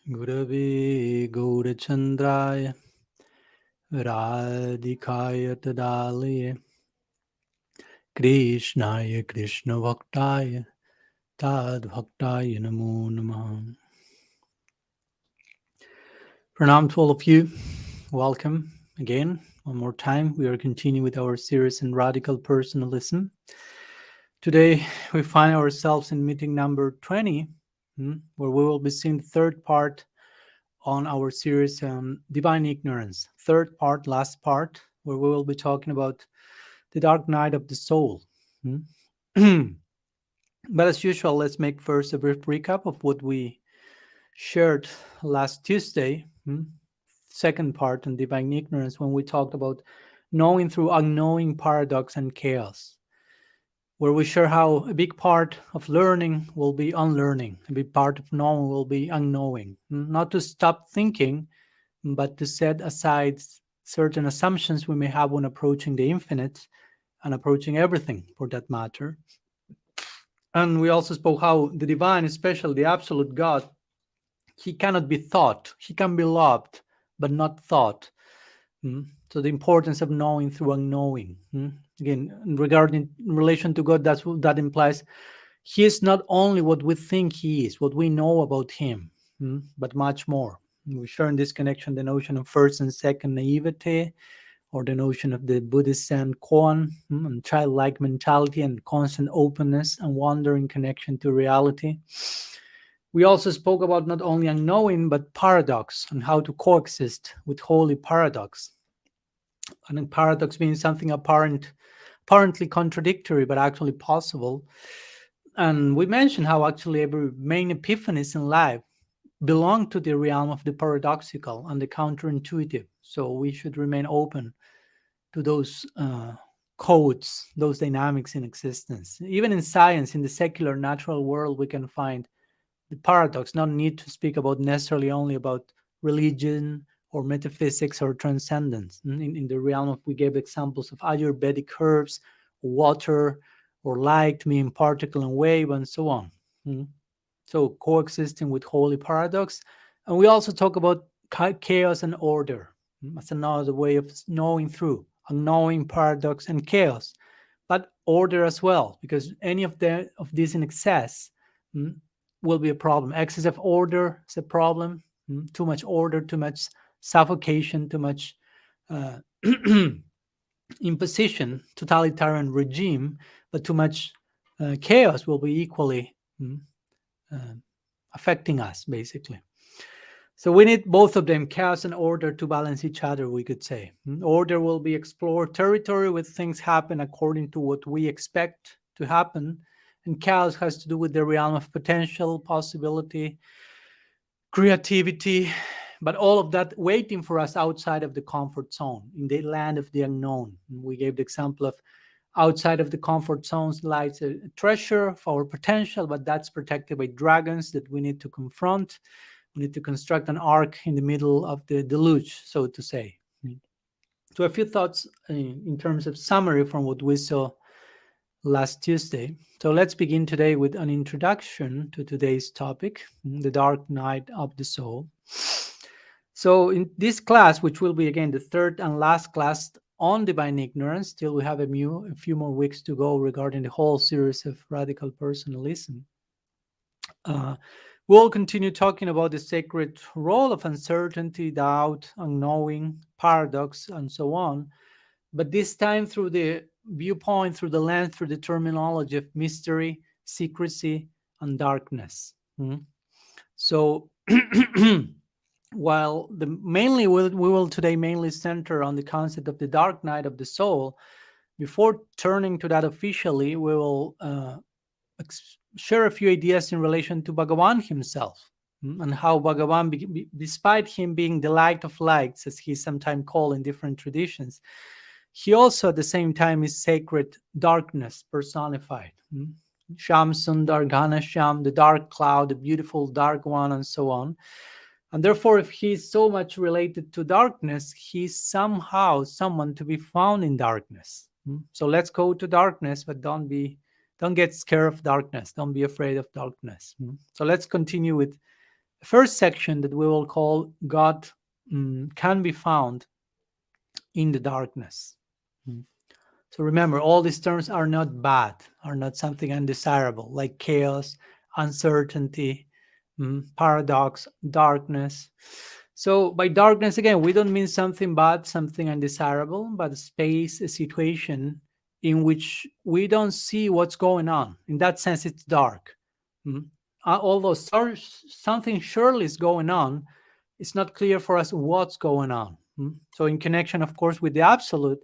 Gurave Gaurachandraya Radhikaya Tadalaya Krishnaya Krishna Bhaktaya Tad Bhaktaya Namo Namaha. Pranam to all of you. Welcome again. One more time. We are continuing with our series in radical personalism. Today we find ourselves in meeting number 20, where we will be seeing the third part on our series Divine Ignorance. Third part, last part, where we will be talking about the dark night of the soul. But as usual, let's make first a brief recap of what we shared last Tuesday, second part on divine ignorance, when we talked about knowing through unknowing, paradox, and chaos, where we share how a big part of learning will be unlearning, a big part of knowing will be unknowing. Not to stop thinking, but to set aside certain assumptions we may have when approaching the infinite and approaching everything for that matter. And we also spoke how the divine, especially the absolute God, he cannot be thought. He can be loved, but not thought. So the importance of knowing through unknowing. Again, regarding in relation to God, that implies he is not only what we think he is, what we know about him, but much more. We share in this connection the notion of first and second naivete, or the notion of the Buddhist Zen koan, and childlike mentality and constant openness and wonder in connection to reality. We also spoke about not only unknowing, but paradox and how to coexist with holy paradox. And paradox means something apparently contradictory, but actually possible. And we mentioned how actually every main epiphanies in life belong to the realm of the paradoxical and the counterintuitive. So we should remain open to those codes, those dynamics in existence. Even in science, in the secular natural world, we can find the paradox. Not need to speak about necessarily only about religion or metaphysics or transcendence. In the realm of, we gave examples of Ayurvedic herbs, water, or light, meaning particle and wave, and so on. So coexisting with holy paradox. And we also talk about chaos and order. That's another way of knowing through unknowing, paradox, and chaos, but order as well, because any of these in excess will be a problem. Excess of order is a problem. Too much order, too much suffocation, too much imposition, totalitarian regime, but too much chaos will be equally affecting us, basically. So we need both of them, chaos and order, to balance each other, we could say. Order will be explored territory where things happen according to what we expect to happen. And chaos has to do with the realm of potential, possibility, creativity, but all of that waiting for us outside of the comfort zone, in the land of the unknown. And we gave the example of outside of the comfort zones lies a treasure of our potential, but that's protected by dragons that we need to confront. We need to construct an ark in the middle of the deluge, so to say. So a few thoughts in terms of summary from what we saw last Tuesday. So let's begin today with an introduction to today's topic, the dark night of the soul. So in this class, which will be again the third and last class on divine ignorance, still we have a few more weeks to go regarding the whole series of radical personalism. We'll continue talking about the sacred role of uncertainty, doubt, unknowing, paradox, and so on. But this time through the viewpoint, through the lens, through the terminology of mystery, secrecy, and darkness. So while we will today mainly center on the concept of the dark night of the soul, before turning to that officially, we will share a few ideas in relation to Bhagavan himself, and how Bhagavan, despite him being the light of lights, as he's sometimes called in different traditions, he also at the same time is sacred darkness personified. Sham Sundar Ghana Sham, the dark cloud, the beautiful dark one, and so on. And therefore, if he's so much related to darkness, he's somehow someone to be found in darkness. So let's go to darkness, but don't get scared of darkness. Don't be afraid of darkness. So let's continue with First section that we will call God can be found in the darkness. Mm. So remember, all these terms are not bad, are not something undesirable, like chaos, uncertainty, paradox, darkness. So by darkness, again, we don't mean something bad, something undesirable, but a space, a situation in which we don't see what's going on. In that sense, it's dark. Mm. Although something surely is going on, it's not clear for us what's going on. So in connection, of course, with the absolute,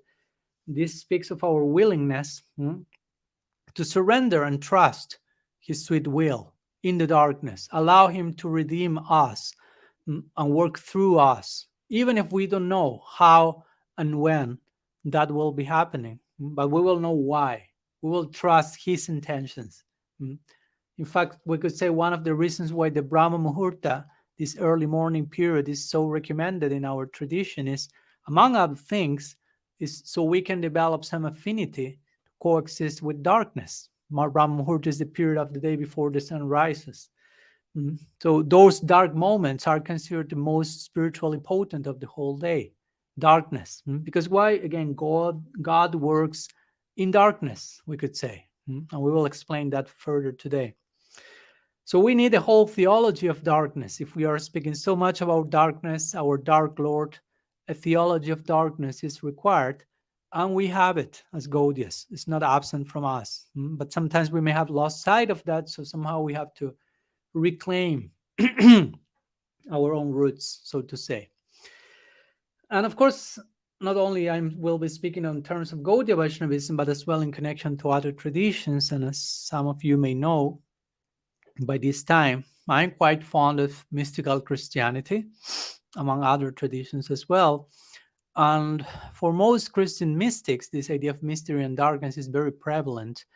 this speaks of our willingness to surrender and trust His sweet will in the darkness. Allow Him to redeem us and work through us, even if we don't know how and when that will be happening. But we will know why. We will trust His intentions. In fact, we could say one of the reasons why the Brahma Muhurta, this early morning period, is so recommended in our tradition is, among other things, is so we can develop some affinity to coexist with darkness. Brahma Muhurta is the period of the day before the sun rises. So those dark moments are considered the most spiritually potent of the whole day. Darkness. Because why? Again, God works in darkness, we could say. And we will explain that further today. So we need a whole theology of darkness. If we are speaking so much about darkness, our dark Lord, a theology of darkness is required, and we have it as Gaudiyas. It's not absent from us, but sometimes we may have lost sight of that, so somehow we have to reclaim our own roots, so to say. And of course, not only I will be speaking on terms of Gaudiya Vaishnavism, but as well in connection to other traditions, and as some of you may know, by this time, I'm quite fond of mystical Christianity, among other traditions as well. And for most Christian mystics, this idea of mystery and darkness is very prevalent.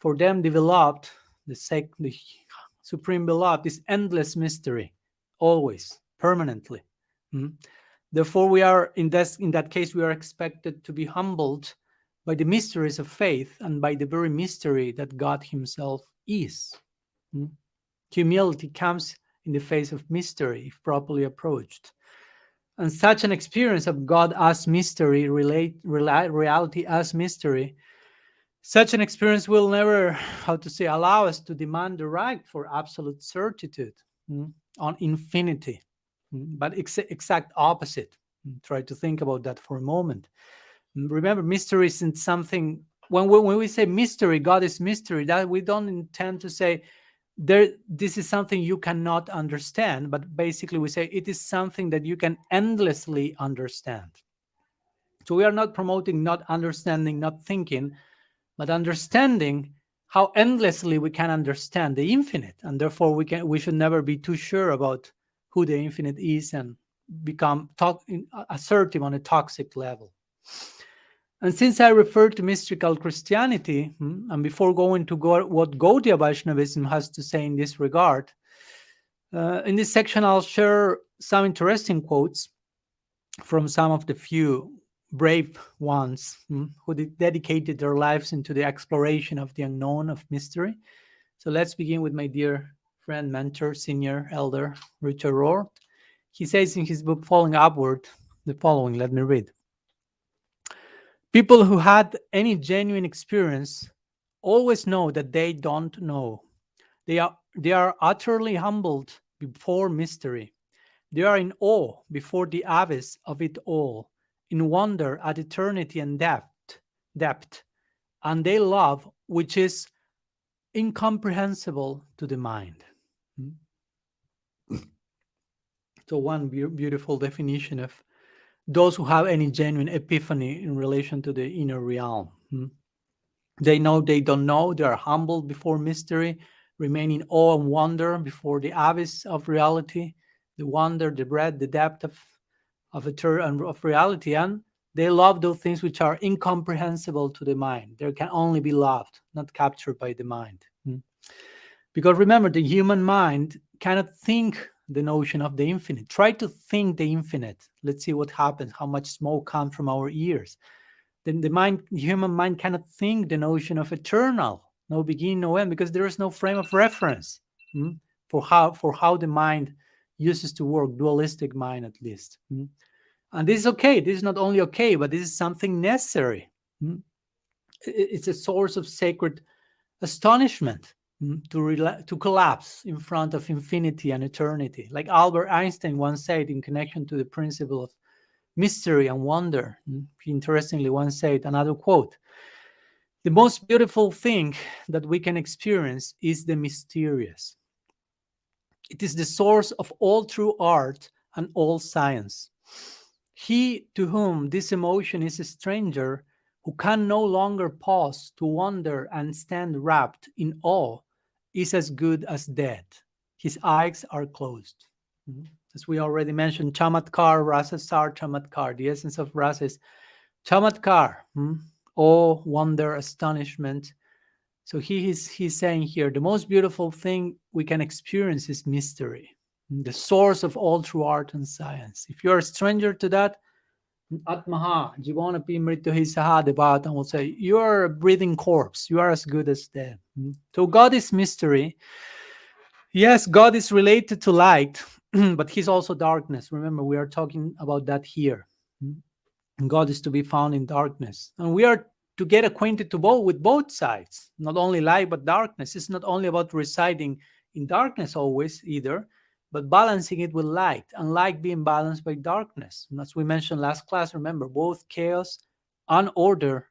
For them, the Supreme Beloved is endless mystery, always, permanently. Therefore, we are in that case, we are expected to be humbled by the mysteries of faith and by the very mystery that God Himself is. Humility comes in the face of mystery if properly approached. And such an experience of God as mystery, reality as mystery, such an experience will never, allow us to demand the right for absolute certitude on infinity, but exact opposite. Try to think about that for a moment. Remember, mystery isn't something, when we say mystery, God is mystery, that we don't intend to say, this is something you cannot understand, but basically we say it is something that you can endlessly understand. So we are not promoting not understanding, not thinking, but understanding how endlessly we can understand the infinite, and therefore we should never be too sure about who the infinite is and become assertive on a toxic level. And since I referred to mystical Christianity, and before going to what Gaudiya Vaishnavism has to say in this regard, in this section I'll share some interesting quotes from some of the few brave ones who dedicated their lives into the exploration of the unknown, of mystery. So let's begin with my dear friend, mentor, senior elder, Richard Rohr. He says in his book, Falling Upward, the following, let me read. People who had any genuine experience always know that they don't know. They are utterly humbled before mystery. They are in awe before the abyss of it all, in wonder at eternity and depth, and they love which is incomprehensible to the mind. So one beautiful definition of those who have any genuine epiphany in relation to the inner realm. They know they don't know, they are humbled before mystery, remain in awe and wonder before the abyss of reality, the wonder, the breadth, the depth of reality, and they love those things which are incomprehensible to the mind. They can only be loved, not captured by the mind. Because remember, the human mind cannot think the notion of the infinite. Try to think the infinite. Let's see what happens, how much smoke comes from our ears. Then the human mind cannot think the notion of eternal, no beginning, no end, because there is no frame of reference for how the mind uses to work, dualistic mind at least. And this is okay. This is not only okay, but this is something necessary. It's a source of sacred astonishment to collapse in front of infinity and eternity. Like Albert Einstein once said in connection to the principle of mystery and wonder. He interestingly once said, another quote, "The most beautiful thing that we can experience is the mysterious. It is the source of all true art and all science. He to whom this emotion is a stranger, who can no longer pause to wonder and stand wrapped in awe, is as good as dead. His eyes are closed." As we already mentioned, chamatkar, rasa sar chamatkar. The essence of rasa is chamatkar, awe, wonder, astonishment. So he's saying here, the most beautiful thing we can experience is mystery, the source of all true art and science. If you're a stranger to that, Atmaha, Jivanapi Mrityohi Saha, the Bhagavatam will say, you are a breathing corpse. You are as good as dead. So God is mystery. Yes, God is related to light, but he's also darkness. Remember, we are talking about that here. God is to be found in darkness. And we are to get acquainted with both sides, not only light, but darkness. It's not only about residing in darkness always either, but balancing it with light, and light being balanced by darkness. And as we mentioned last class, remember, both chaos and order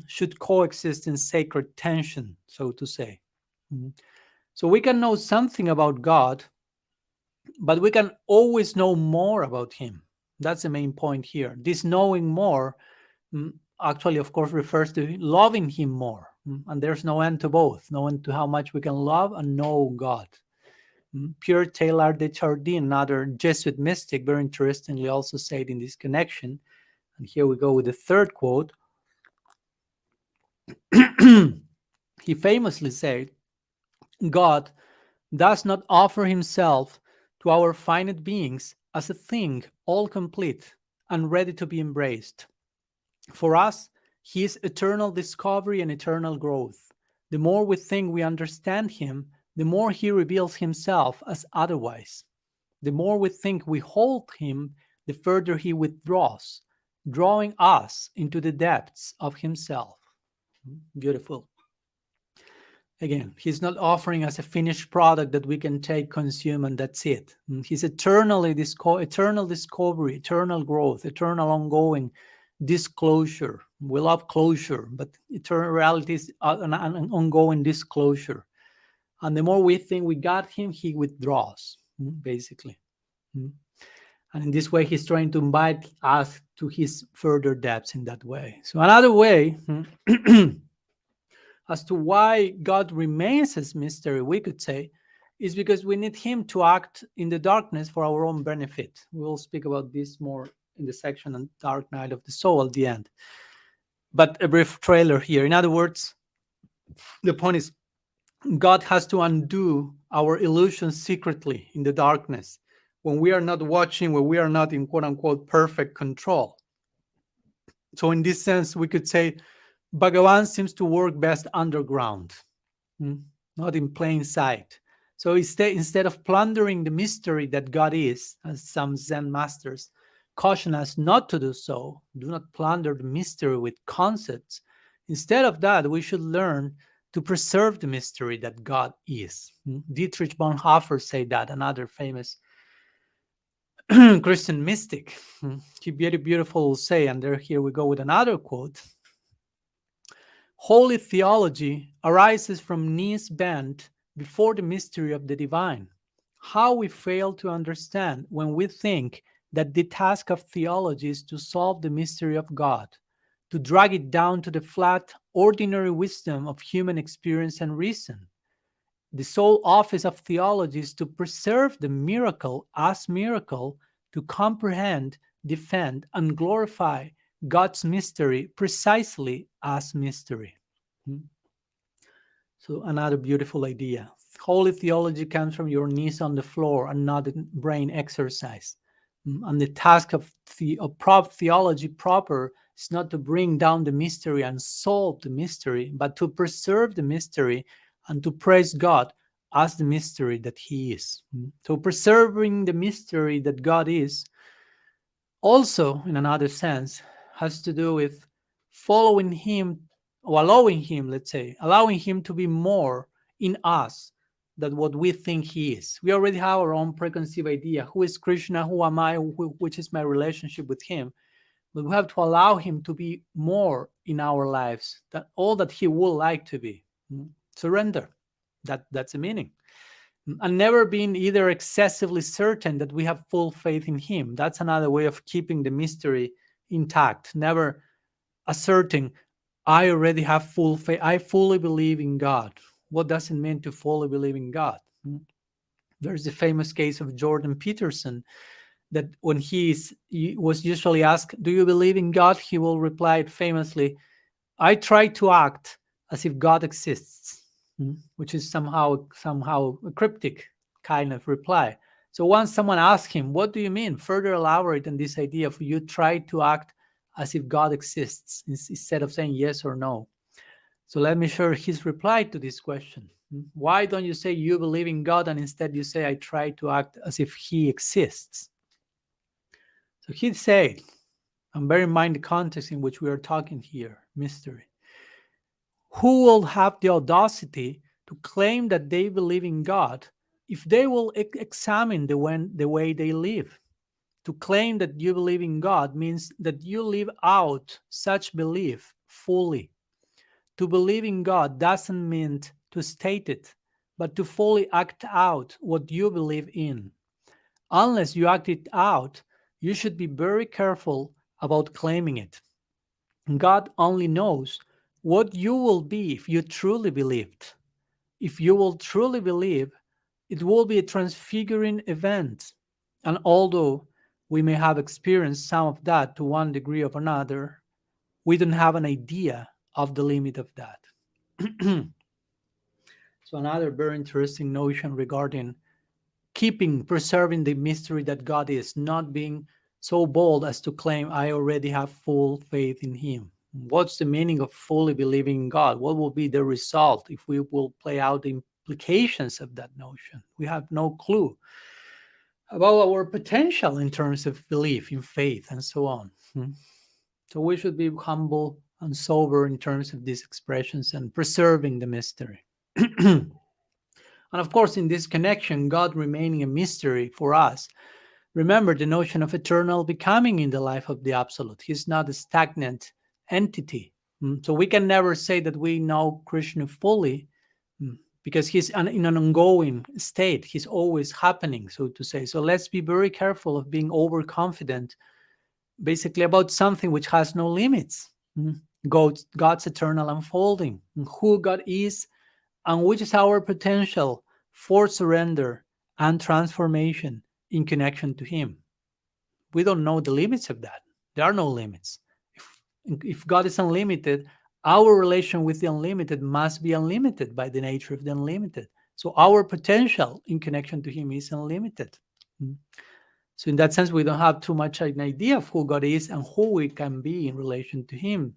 should coexist in sacred tension, so to say. So we can know something about God, but we can always know more about him. That's the main point here. This knowing more actually, of course, refers to loving him more. And there's no end to both, no end to how much we can love and know God. Pierre Teilhard de Chardin, another Jesuit mystic, very interestingly also said in this connection, and here we go with the third quote. He famously said, God does not offer himself to our finite beings as a thing all complete and ready to be embraced. For us, he is eternal discovery and eternal growth. The more we think we understand him, the more he reveals himself as otherwise. The more we think we hold him, the further he withdraws, drawing us into the depths of himself. Beautiful. Again, he's not offering us a finished product that we can take, consume, and that's it. He's eternal discovery, eternal growth, eternal ongoing disclosure. We love closure, but eternal reality is an ongoing disclosure. And the more we think we got him, he withdraws, basically. And in this way, he's trying to invite us to his further depths in that way. So another way as to why God remains as mystery, we could say, is because we need him to act in the darkness for our own benefit. We'll speak about this more in the section on Dark Night of the Soul at the end. But a brief trailer here. In other words, the point is, God has to undo our illusions secretly in the darkness when we are not watching, when we are not in quote-unquote perfect control. So in this sense, we could say Bhagavan seems to work best underground, not in plain sight. So instead of plundering the mystery that God is, as some Zen masters caution us not to do so, do not plunder the mystery with concepts. Instead of that, we should learn to preserve the mystery that God is. Dietrich Bonhoeffer said that, another famous Christian mystic. He very beautiful will say, and here we go with another quote. Holy theology arises from knees bent before the mystery of the divine. How we fail to understand when we think that the task of theology is to solve the mystery of God, to drag it down to the flat, ordinary wisdom of human experience and reason. The sole office of theology is to preserve the miracle as miracle, to comprehend, defend, and glorify God's mystery precisely as mystery. So another beautiful idea. Holy theology comes from your knees on the floor and not a brain exercise. And the task of theology proper is not to bring down the mystery and solve the mystery, but to preserve the mystery and to praise God as the mystery that he is. So preserving the mystery that God is also, in another sense, has to do with following him, or allowing him, let's say, allowing him to be more in us than what we think he is. We already have our own preconceived idea. Who is Krishna? Who am I? Which is my relationship with him? But we have to allow him to be more in our lives, that all that he would like to be. Surrender. That's the meaning. And never being either excessively certain that we have full faith in him. That's another way of keeping the mystery intact. Never asserting, I already have full faith. I fully believe in God. What does it mean to fully believe in God? There's the famous case of Jordan Peterson, that when he was usually asked, do you believe in God? He will reply famously, I try to act as if God exists, which is somehow a cryptic kind of reply. So once someone asks him, what do you mean? Further elaborate on this idea of you try to act as if God exists instead of saying yes or no. So let me share his reply to this question. Why don't you say you believe in God and instead you say I try to act as if he exists? So he said, and bear in mind the context in which we are talking here, mystery. Who will have the audacity to claim that they believe in God if they will examine the way they live? To claim that you believe in God means that you live out such belief fully. To believe in God doesn't mean to state it, but to fully act out what you believe in. Unless you act it out, you should be very careful about claiming it. God only knows what you will be if you truly believed. If you will truly believe, it will be a transfiguring event. And although we may have experienced some of that to one degree or another, we don't have an idea of the limit of that. So another very interesting notion regarding preserving the mystery that God is, not being so bold as to claim I already have full faith in him. What's the meaning of fully believing in God? What will be the result if we will play out the implications of that notion? We have no clue about our potential in terms of belief in faith and so on. So we should be humble and sober in terms of these expressions and preserving the mystery. And of course, in this connection, God remaining a mystery for us, remember the notion of eternal becoming in the life of the Absolute. He's not a stagnant entity. So we can never say that we know Krishna fully because he's in an ongoing state. He's always happening, so to say. So let's be very careful of being overconfident, basically about something which has no limits. God's eternal unfolding, who God is, and which is our potential for surrender and transformation in connection to him. We don't know the limits of that. There are no limits. If God is unlimited, our relation with the unlimited must be unlimited by the nature of the unlimited. So our potential in connection to him is unlimited. So in that sense, we don't have too much an idea of who God is and who we can be in relation to him.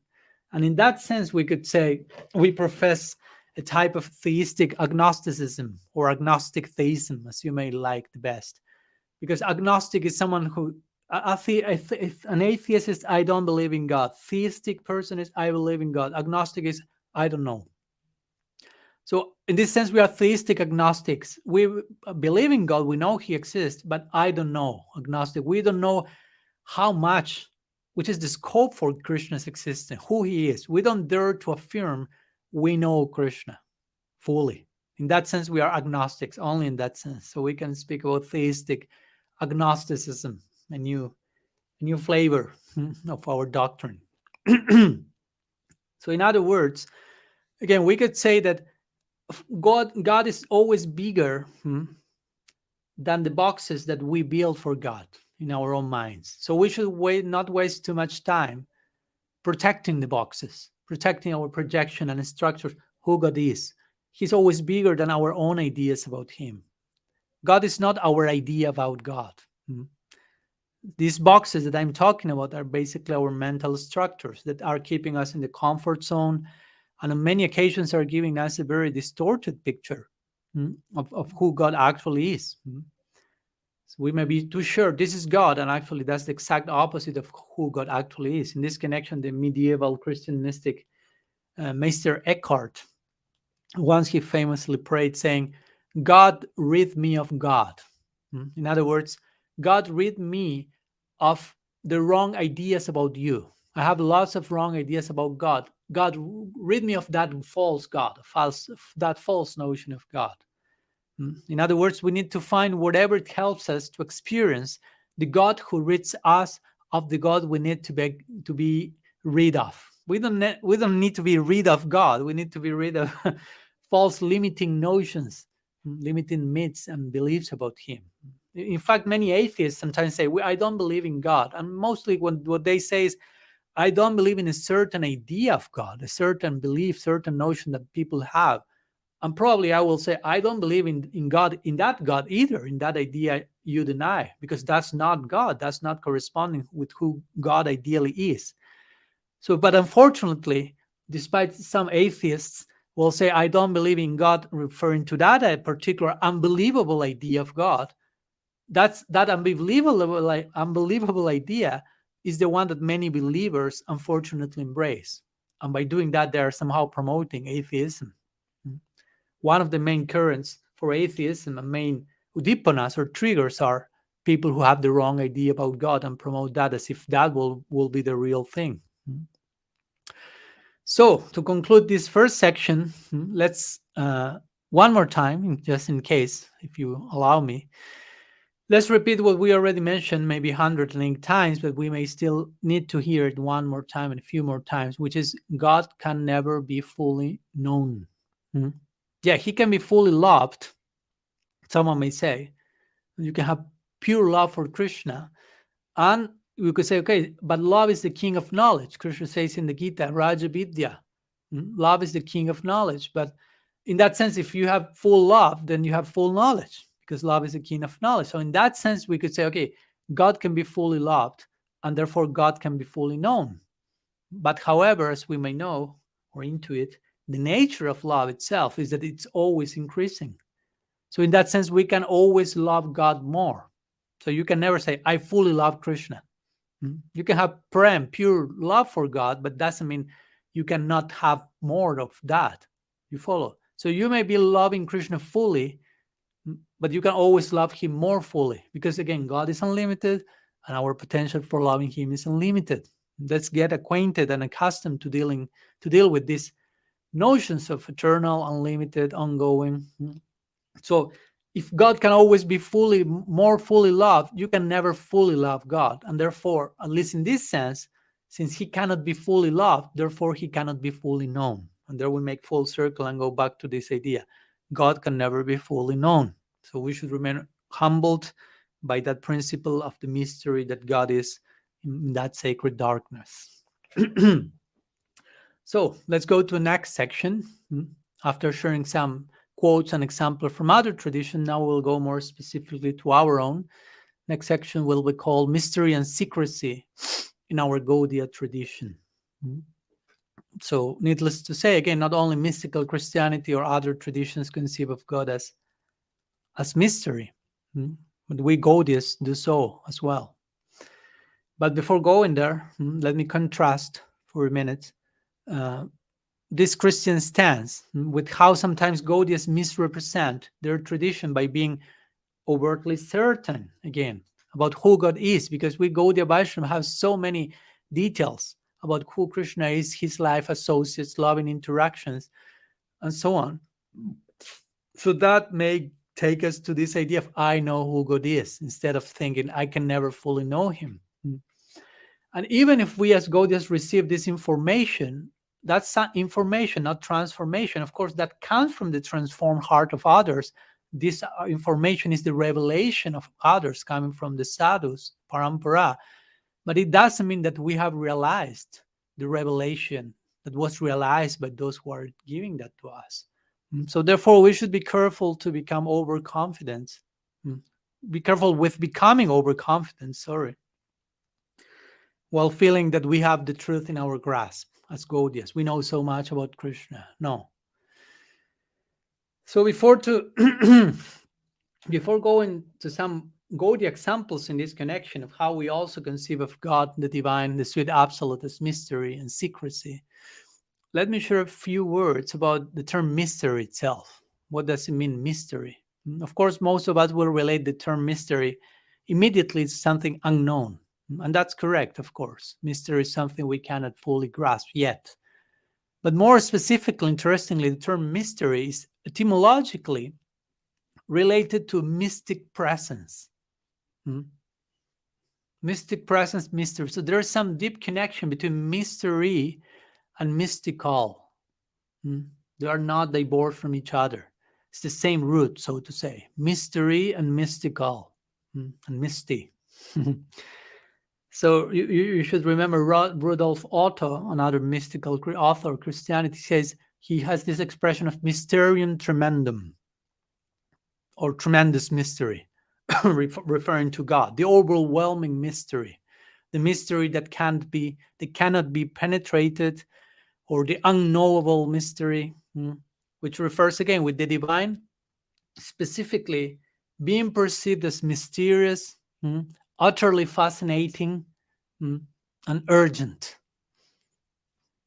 And in that sense, we could say we profess a type of theistic agnosticism or agnostic theism, as you may like the best. Because agnostic is someone who, an atheist is, I don't believe in God. Theistic person is, I believe in God. Agnostic is, I don't know. So in this sense, we are theistic agnostics. We believe in God, we know he exists, but I don't know. Agnostic, we don't know how much, which is the scope for Krishna's existence, who he is. We don't dare to affirm we know Krishna fully. In that sense, we are agnostics, only in that sense. So we can speak about theistic agnosticism, a new flavor of our doctrine. So in other words, again, we could say that God is always bigger than the boxes that we build for God in our own minds. So we should not waste too much time protecting the boxes, protecting our projection and structures, who God is. He's always bigger than our own ideas about him. God is not our idea about God. These boxes that I'm talking about are basically our mental structures that are keeping us in the comfort zone, and on many occasions are giving us a very distorted picture of who God actually is. So we may be too sure this is God, and actually that's the exact opposite of who God actually is. In this connection, the medieval Christian mystic Meister Eckhart, once he famously prayed saying, God, rid me of God. In other words, God, rid me of the wrong ideas about you. I have lots of wrong ideas about God. God, rid me of that false God, that false notion of God. In other words, we need to find whatever it helps us to experience the God who rids us of the God we need to be rid of. We don't need to be rid of God. We need to be rid of false limiting notions, limiting myths and beliefs about Him. In fact, many atheists sometimes say, I don't believe in God. And mostly what they say is, I don't believe in a certain idea of God, a certain belief, certain notion that people have. And probably I will say, I don't believe in God, in that God either, in that idea you deny, because that's not God. That's not corresponding with who God ideally is. So, but unfortunately, despite some atheists will say, I don't believe in God, referring to that a particular unbelievable idea of God, that unbelievable idea is the one that many believers unfortunately embrace. And by doing that, they are somehow promoting atheism. One of the main currents for atheism and main udipanas or triggers are people who have the wrong idea about God and promote that as if that will be the real thing. So to conclude this first section, let's one more time, just in case, if you allow me, let's repeat what we already mentioned maybe 100 times, but we may still need to hear it one more time and a few more times, which is God can never be fully known. Yeah, He can be fully loved. Someone may say, you can have pure love for Krishna. And we could say, okay, but love is the king of knowledge. Krishna says in the Gita, Raja Vidya, love is the king of knowledge. But in that sense, if you have full love, then you have full knowledge, because love is the king of knowledge. So in that sense, we could say, okay, God can be fully loved, and therefore God can be fully known. But however, as we may know or intuit, the nature of love itself is that it's always increasing. So in that sense, we can always love God more. So you can never say, I fully love Krishna. You can have prem, pure love for God, but doesn't mean you cannot have more of that. You follow? So you may be loving Krishna fully, but you can always love Him more fully, because again, God is unlimited and our potential for loving Him is unlimited. Let's get acquainted and accustomed to deal with these notions of eternal, unlimited, ongoing. So if God can always be more fully loved, you can never fully love God. And therefore, at least in this sense, since He cannot be fully loved, therefore He cannot be fully known. And there we make full circle and go back to this idea. God can never be fully known. So we should remain humbled by that principle of the mystery that God is in that sacred darkness. So let's go to the next section. After sharing some quotes and examples from other traditions, now we'll go more specifically to our own. Next section will be called Mystery and Secrecy in our Gaudiya tradition. So needless to say, again, not only mystical Christianity or other traditions conceive of God as mystery, but we Gaudiyas do so as well. But before going there, let me contrast for a minute this Christian stance with how sometimes Gaudiyas misrepresent their tradition by being overtly certain, again, about who God is, because we Gaudiya Vaishnava have so many details about who Krishna is, his life associates, loving interactions, and so on. So that may take us to this idea of I know who God is, instead of thinking I can never fully know Him. And even if we as Gaudiyas receive this information, that's information, not transformation. Of course, that comes from the transformed heart of others. This information is the revelation of others coming from the sadhus, parampara. But it doesn't mean that we have realized the revelation that was realized by those who are giving that to us. So therefore, we should be careful to become overconfident. Be careful with becoming overconfident, while feeling that we have the truth in our grasp as Gaudiyas. We know so much about Krishna. No. So before going to some Gaudiya examples in this connection of how we also conceive of God, the divine, the sweet absolute as mystery and secrecy, let me share a few words about the term mystery itself. What does it mean, mystery? Of course, most of us will relate the term mystery immediately to something unknown. And that's correct, of course. Mystery is something we cannot fully grasp yet. But more specifically, interestingly, the term mystery is etymologically related to mystic presence. Mystic presence, mystery. So there's some deep connection between mystery and mystical. They are not divorced from each other. It's the same root, so to say. Mystery and mystical, and misty. So you should remember Rudolf Otto, another mystical author of Christianity, says he has this expression of mysterium tremendum, or tremendous mystery, referring to God, the overwhelming mystery, the mystery that cannot be penetrated, or the unknowable mystery, which refers again with the divine, specifically being perceived as mysterious, utterly fascinating, and urgent.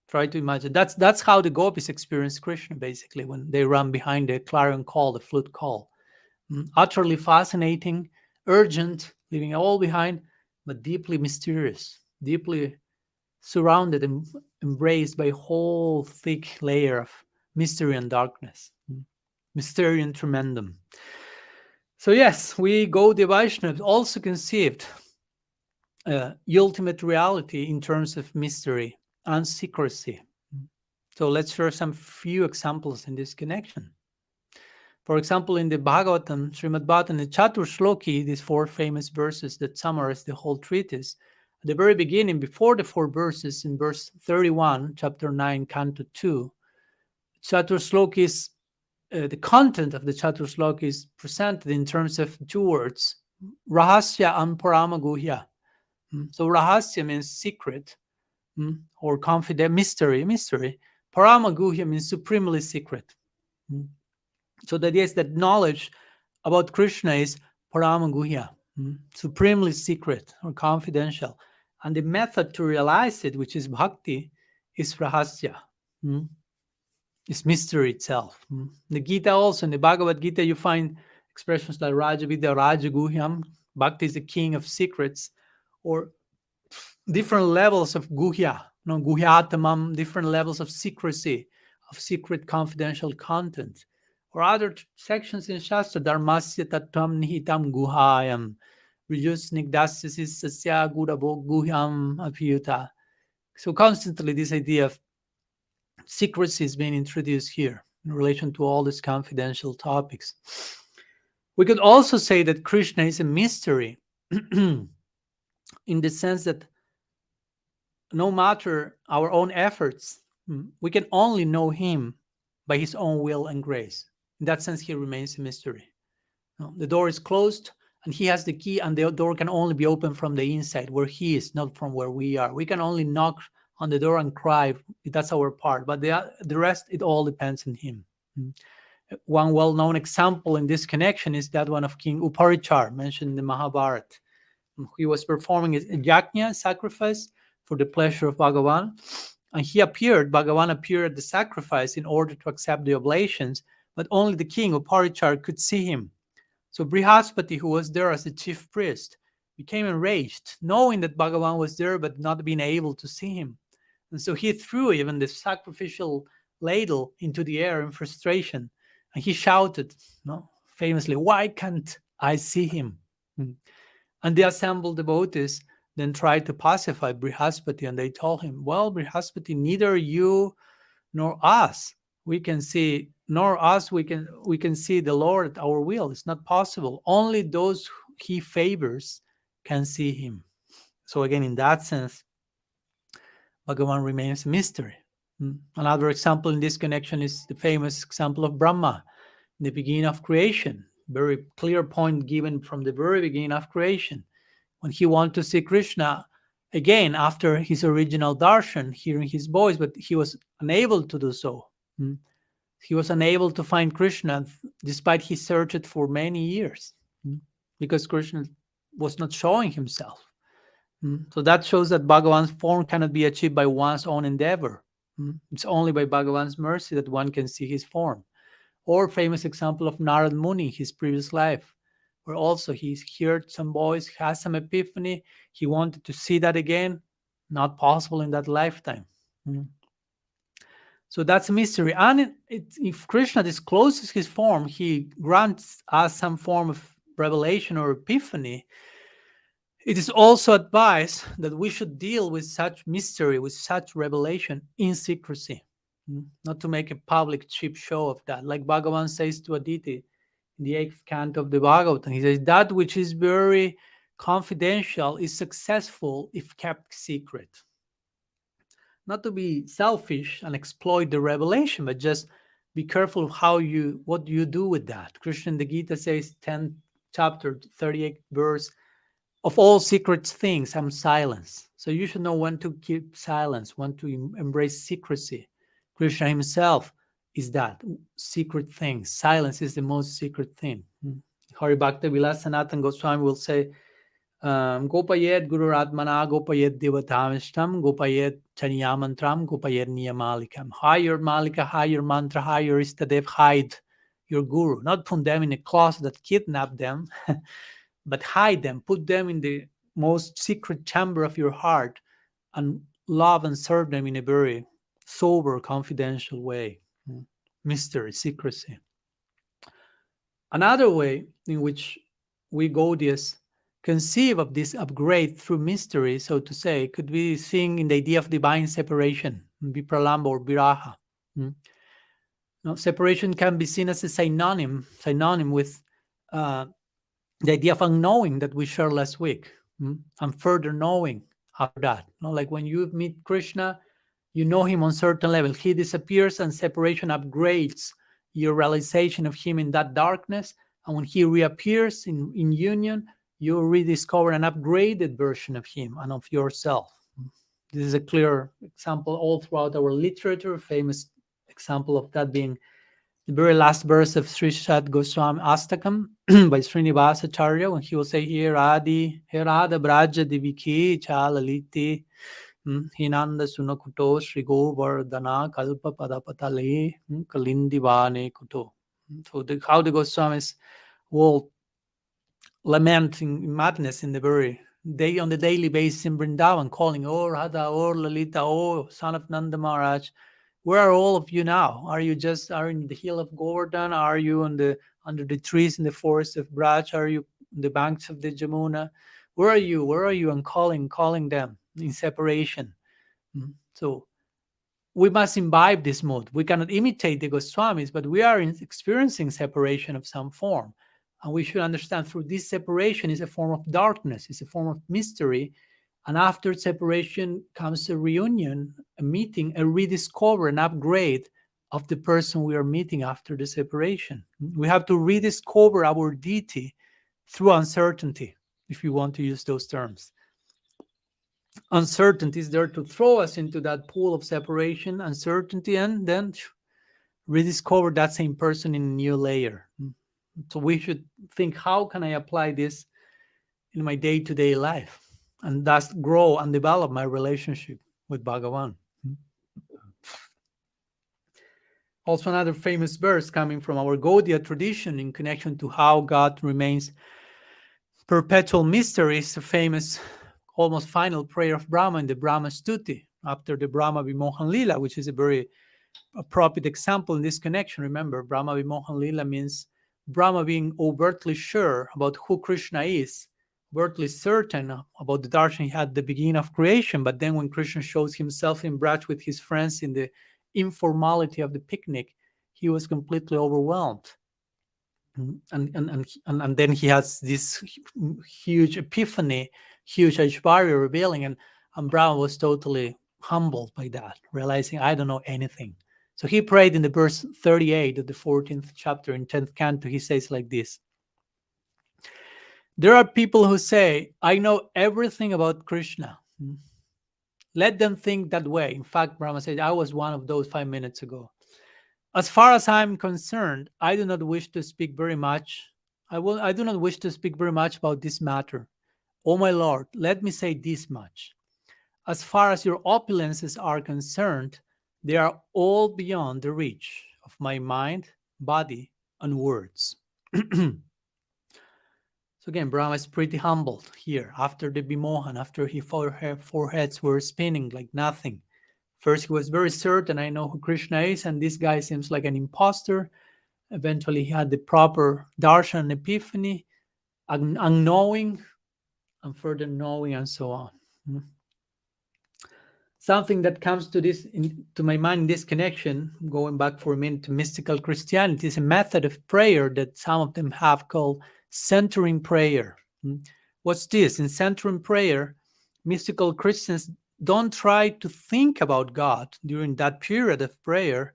Try to imagine. That's how the gopis experience Krishna, basically, when they run behind the clarion call, the flute call. Utterly fascinating, urgent, leaving all behind, but deeply mysterious, deeply surrounded and embraced by a whole thick layer of mystery and darkness. Mysterium tremendum. So yes, we Gaudiya Vaishnavas also conceived ultimate reality in terms of mystery and secrecy. So let's share some few examples in this connection. For example, in the Bhagavatam, Srimad Bhagavatam, the Chatur Shloki, these 4 famous verses that summarize the whole treatise, at the very beginning, before the 4 verses, in verse 31, chapter 9, canto 2, Chatur Shloki is, the content of the Chatur Shloki is presented in terms of 2 words, Rahasya and Parama Guhya. So Rahasya means secret, or confident, mystery. Parama Guhya means supremely secret. So the idea is that knowledge about Krishna is Parama Guhya, supremely secret or confidential. And the method to realize it, which is bhakti, is rahasya. It's mystery itself. The Gita also, in the Bhagavad Gita, you find expressions like Raja Vidya, Raja Guhyam. Bhakti is the king of secrets, or different levels of Guhya, Guhyatamam, different levels of secrecy, of secret confidential content. Or other sections in Shastra, Dharmasya Tattvam Nihitam Guhayam, Vijusnigdasya Sasya Gurabo Guhyam Apyuta. So constantly this idea of secrecy is being introduced here in relation to all these confidential topics. We could also say that Krishna is a mystery in the sense that no matter our own efforts, we can only know him by his own will and grace. In that sense, he remains a mystery. The door is closed and he has the key, and the door can only be opened from the inside where he is, not from where we are. We can only knock on the door and cry. That's our part. But the rest, it all depends on him. One well-known example in this connection is that one of King Uparichar, mentioned in the Mahabharata. He was performing a yajna, sacrifice, for the pleasure of Bhagavan. And Bhagavan appeared at the sacrifice in order to accept the oblations, but only the king of Parichar could see him. So Brihaspati, who was there as the chief priest, became enraged, knowing that Bhagavan was there, but not being able to see him. And so he threw even the sacrificial ladle into the air in frustration. And he shouted, famously, "Why can't I see him?" And the assembled devotees then tried to pacify Brihaspati, and they told him, "Well, Brihaspati, neither you nor us we can see, we can see the Lord at our will. It's not possible. Only those he favors can see him." So again, in that sense, Bhagavan remains a mystery. Another example in this connection is the famous example of Brahma in the beginning of creation. Very clear point given from the very beginning of creation. When he wanted to see Krishna, again, after his original darshan, hearing his voice, but he was unable to do so. He was unable to find Krishna despite he searched for many years, because Krishna was not showing himself. So that shows that Bhagavan's form cannot be achieved by one's own endeavor. It's only by Bhagavan's mercy that one can see his form. Or famous example of Narad Muni, his previous life, where also he heard some voice, has some epiphany. He wanted to see that again. Not possible in that lifetime. So that's a mystery. And if Krishna discloses his form, he grants us some form of revelation or epiphany. It is also advised that we should deal with such mystery, with such revelation in secrecy, not to make a public cheap show of that. Like Bhagavan says to Aditi in the 8th canto of the Bhagavatam, he says, that which is very confidential is successful if kept secret. Not to be selfish and exploit the revelation, but just be careful of what you do with that. Krishna in the Gita says, 10th chapter, 38th verse, of all secret things, I'm silence. So you should know when to keep silence, when to embrace secrecy. Krishna himself is that secret thing. Silence is the most secret thing. Hari Bhakta Vilas Sanatan Goswami will say, Gopayet Guru Atmana, Gopayet Devatavishtam, Gopayet Chaniyamantram, Gopayet Niyamalikam. Hire Malika, hire mantra, hire Istadev, hide your guru. Not put them in a closet that kidnap them, but hide them, put them in the most secret chamber of your heart and love and serve them in a very sober, confidential way. Mystery, secrecy. Another way in which we Gaudiyas conceive of this upgrade through mystery, so to say, could be seen in the idea of divine separation, vipralamba or viraha. Separation can be seen as a synonym with the idea of unknowing that we shared last week, and further knowing after that. Like when you meet Krishna, you know him on certain level. He disappears and separation upgrades your realization of him in that darkness. And when he reappears in union, you rediscover an upgraded version of him and of yourself. This is a clear example all throughout our literature, famous example of that being the very last verse of Sri Shat Goswami Astakam by Srinivasacharya, when he will say here, Adi, Herada Braja Diviki Chalaliti, Hinanda Sunakuto, Sri Govardhana, Kalpa Padapatale, Kalindivane Kuto. So how the Goswamis will lament in madness in the very day on the daily basis in Vrindavan, calling, Oh Radha, Oh Lalita, Oh son of Nanda Maharaj. Where are all of you now? Are you in the hill of Govardhan? Are you under the trees in the forest of Braj? Are you on the banks of the Jamuna? Where are you? Where are you? And calling them in separation. So we must imbibe this mood. We cannot imitate the Goswamis, but we are experiencing separation of some form. And we should understand through this separation is a form of darkness, it's a form of mystery. And after separation comes a reunion, a meeting, a rediscover, an upgrade of the person we are meeting after the separation. We have to rediscover our deity through uncertainty, if you want to use those terms. Uncertainty is there to throw us into that pool of separation, uncertainty, and then rediscover that same person in a new layer. So we should think, how can I apply this in my day-to-day life? And thus grow and develop my relationship with Bhagavan. Also another famous verse coming from our Gaudiya tradition in connection to how God remains perpetual mystery is the famous, almost final prayer of Brahma in the Brahma Stuti after the Brahma Vimohan Lila, which is a very appropriate example in this connection. Remember, Brahma Vimohan Lila means Brahma being overtly sure about who Krishna is, overtly certain about the darshan he had at the beginning of creation. But then when Krishna shows himself in Braj with his friends in the informality of the picnic, he was completely overwhelmed. And then he has this huge epiphany, huge Aishwarya revealing, and Brahma was totally humbled by that, realizing, I don't know anything. So he prayed in the verse 38 of the 14th chapter in 10th canto. He says like this: there are people who say, I know everything about Krishna. Let them think that way. In fact, Brahma said, I was one of those 5 minutes ago. As far as I'm concerned, I do not wish to speak very much. I do not wish to speak very much about this matter. O my Lord, let me say this much. As far as your opulences are concerned, they are all beyond the reach of my mind, body, and words. So again, Brahma is pretty humbled here after the Bimohan, after his foreheads were spinning like nothing. First, he was very certain, I know who Krishna is, and this guy seems like an imposter. Eventually, he had the proper darshan epiphany, unknowing, and further knowing, and so on. Something that comes to my mind in this connection, going back for a minute to mystical Christianity, is a method of prayer that some of them have called centering prayer. What's this? In centering prayer, mystical Christians don't try to think about God during that period of prayer,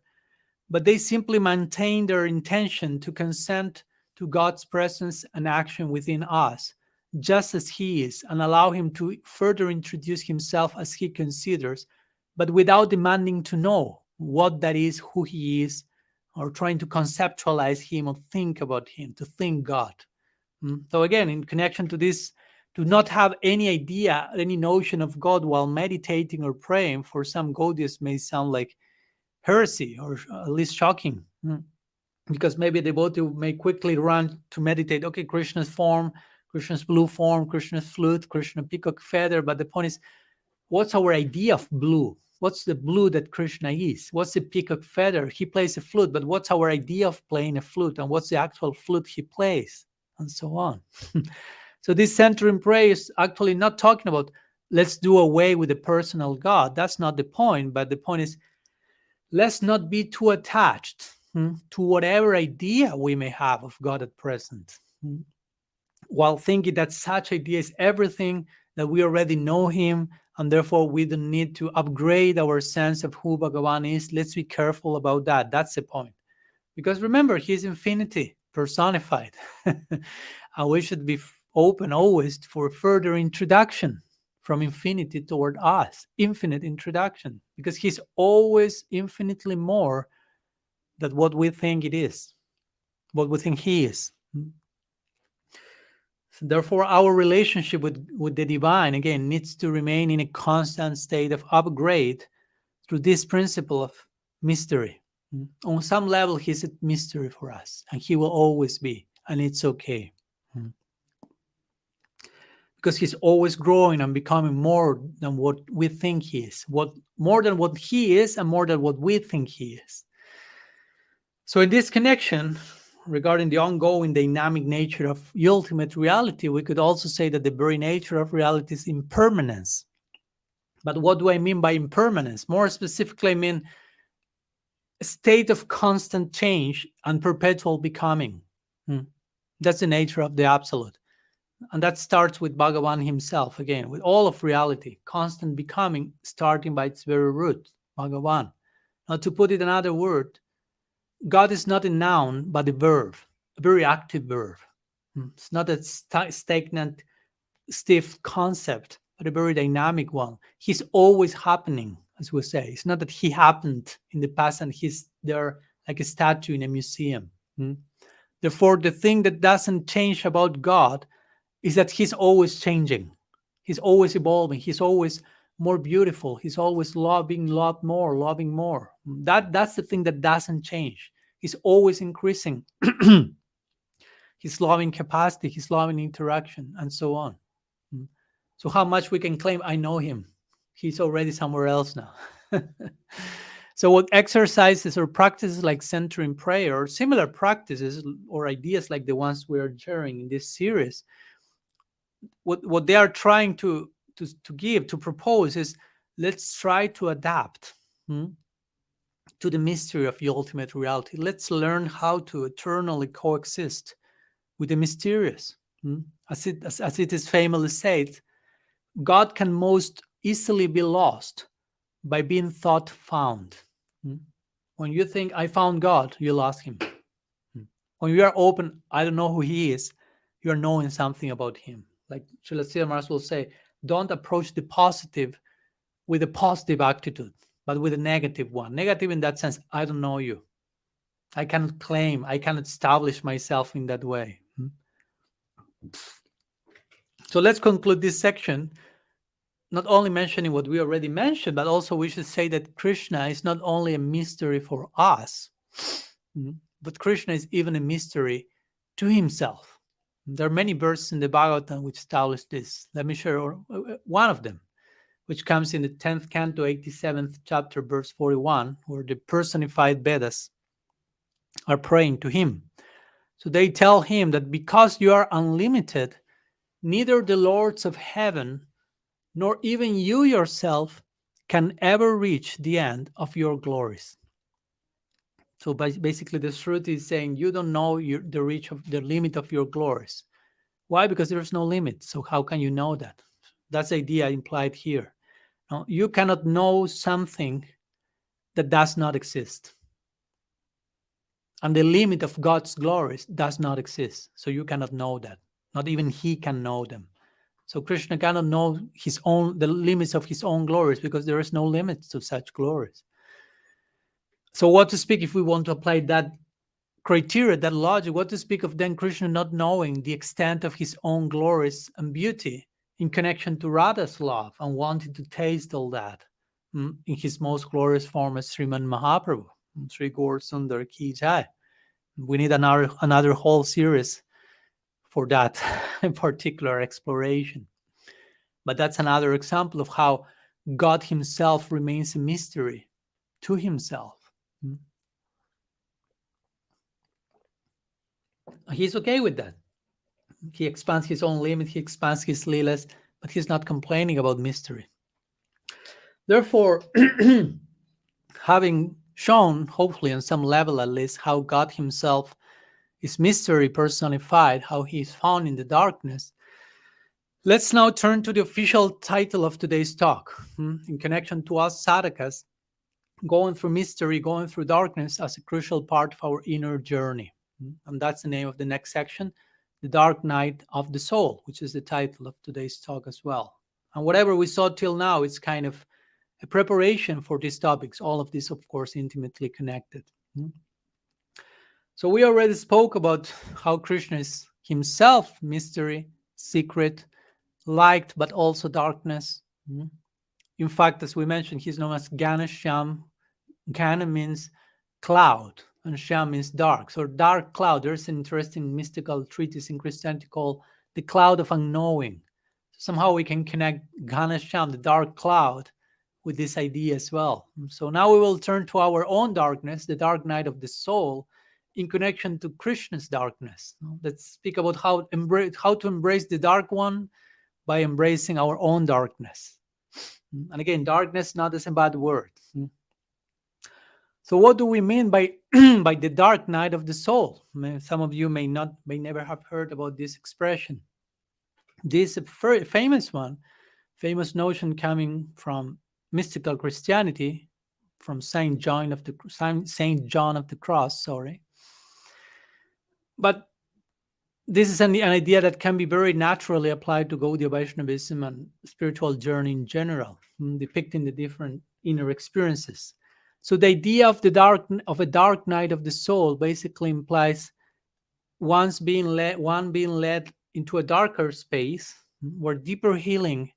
but they simply maintain their intention to consent to God's presence and action within us, just as He is, and allow Him to further introduce Himself as He considers, but without demanding to know what that is, who He is, or trying to conceptualize Him or think about Him, to think God. So again, in connection to this, to not have any idea, any notion of God while meditating or praying, for some Gaudiyas may sound like heresy or at least shocking, because maybe a devotee may quickly run to meditate, okay, Krishna's form, Krishna's blue form, Krishna's flute, Krishna peacock feather, but the point is, what's our idea of blue? What's the blue that Krishna is? What's the peacock feather? He plays a flute, but what's our idea of playing a flute, and what's the actual flute he plays, and so on. So this centering prayer is actually not talking about let's do away with the personal God. That's not the point, but the point is, let's not be too attached to whatever idea we may have of God at present, while thinking that such idea is everything, that we already know Him, and therefore we don't need to upgrade our sense of who Bhagavan is. Let's be careful about that. That's the point. Because remember, He's infinity personified. And we should be open always for further introduction from infinity toward us, infinite introduction, because He's always infinitely more than what we think it is, what we think He is. So therefore, our relationship with the divine, again, needs to remain in a constant state of upgrade through this principle of mystery. On some level, He's a mystery for us, and He will always be, and it's okay. Because He's always growing and becoming more than what we think He is, more than what He is, and more than what we think He is. So in this connection, regarding the ongoing dynamic nature of ultimate reality, we could also say that the very nature of reality is impermanence. But what do I mean by impermanence? More specifically, I mean a state of constant change and perpetual becoming. That's the nature of the Absolute. And that starts with Bhagavan Himself, again, with all of reality, constant becoming, starting by its very root, Bhagavan. Now, to put it another word, God is not a noun, but a verb, a very active verb. It's not a stagnant, stiff concept, but a very dynamic one. He's always happening, as we say. It's not that He happened in the past and He's there like a statue in a museum. Therefore, the thing that doesn't change about God is that He's always changing. He's always evolving. He's always more beautiful. He's always being loved more, loving more. That's the thing that doesn't change. He's always increasing His loving capacity, His loving interaction, and so on. So how much we can claim, I know Him. He's already somewhere else now. So what exercises or practices like centering prayer, or similar practices or ideas like the ones we are sharing in this series, what they are trying to give, to propose, is let's try to adapt to the mystery of the ultimate reality. Let's learn how to eternally coexist with the mysterious. As it is famously said, God can most easily be lost by being thought found. When you think, I found God, you lost Him. When you are open, I don't know who He is, you are knowing something about Him. Like Srila Siddhartha Maharaj will say, don't approach the positive with a positive attitude, but with a negative one. Negative in that sense, I don't know you. I cannot claim, I cannot establish myself in that way. So let's conclude this section, not only mentioning what we already mentioned, but also we should say that Krishna is not only a mystery for us, but Krishna is even a mystery to himself. There are many verses in the Bhagavatam which establish this. Let me share one of them, which comes in the 10th canto, 87th chapter, verse 41, where the personified Vedas are praying to him. So they tell him that because you are unlimited, neither the lords of heaven nor even you yourself can ever reach the end of your glories. So basically, the Shruti is saying you don't know the reach of the limit of your glories. Why? Because there's no limit. So how can you know that? That's the idea implied here. No, you cannot know something that does not exist. And the limit of God's glories does not exist. So you cannot know that. Not even he can know them. So Krishna cannot know the limits of his own glories because there is no limits to such glories. So what to speak if we want to apply that criteria, that logic, what to speak of then Krishna not knowing the extent of his own glories and beauty in connection to Radha's love and wanting to taste all that in his most glorious form as Sriman Mahaprabhu, Sri Gaur Sundar Ki Jai. We need another whole series for that in particular exploration. But that's another example of how God himself remains a mystery to himself. He's okay with that. He expands his own limit, he expands his leelas, but he's not complaining about mystery. Therefore, having shown, hopefully on some level at least, how God himself is mystery personified, how he is found in the darkness, let's now turn to the official title of today's talk, in connection to us sadhakas, going through mystery, going through darkness as a crucial part of our inner journey. And that's the name of the next section, The Dark Night of the Soul, which is the title of today's talk as well. And whatever we saw till now, it's kind of a preparation for these topics. All of this, of course, intimately connected. So we already spoke about how Krishna is himself mystery, secret, light, but also darkness. In fact, as we mentioned, he's known as Ganesham. Gana means cloud, and Sham means dark. So dark cloud, there's an interesting mystical treatise in Christianity called the cloud of unknowing. Somehow we can connect Ganesham, the dark cloud, with this idea as well. So now we will turn to our own darkness, the dark night of the soul, in connection to Krishna's darkness. Let's speak about how to embrace the dark one by embracing our own darkness. And again, darkness not as a bad word. So what do we mean by by the dark night of the soul? Some of you may never have heard about this expression. This is a very famous one, famous notion coming from mystical Christianity, from Saint John of the Cross. But this is an idea that can be very naturally applied to Gaudiya Vaishnavism and spiritual journey in general, depicting the different inner experiences. So the idea of a dark night of the soul basically implies one being led into a darker space where deeper healing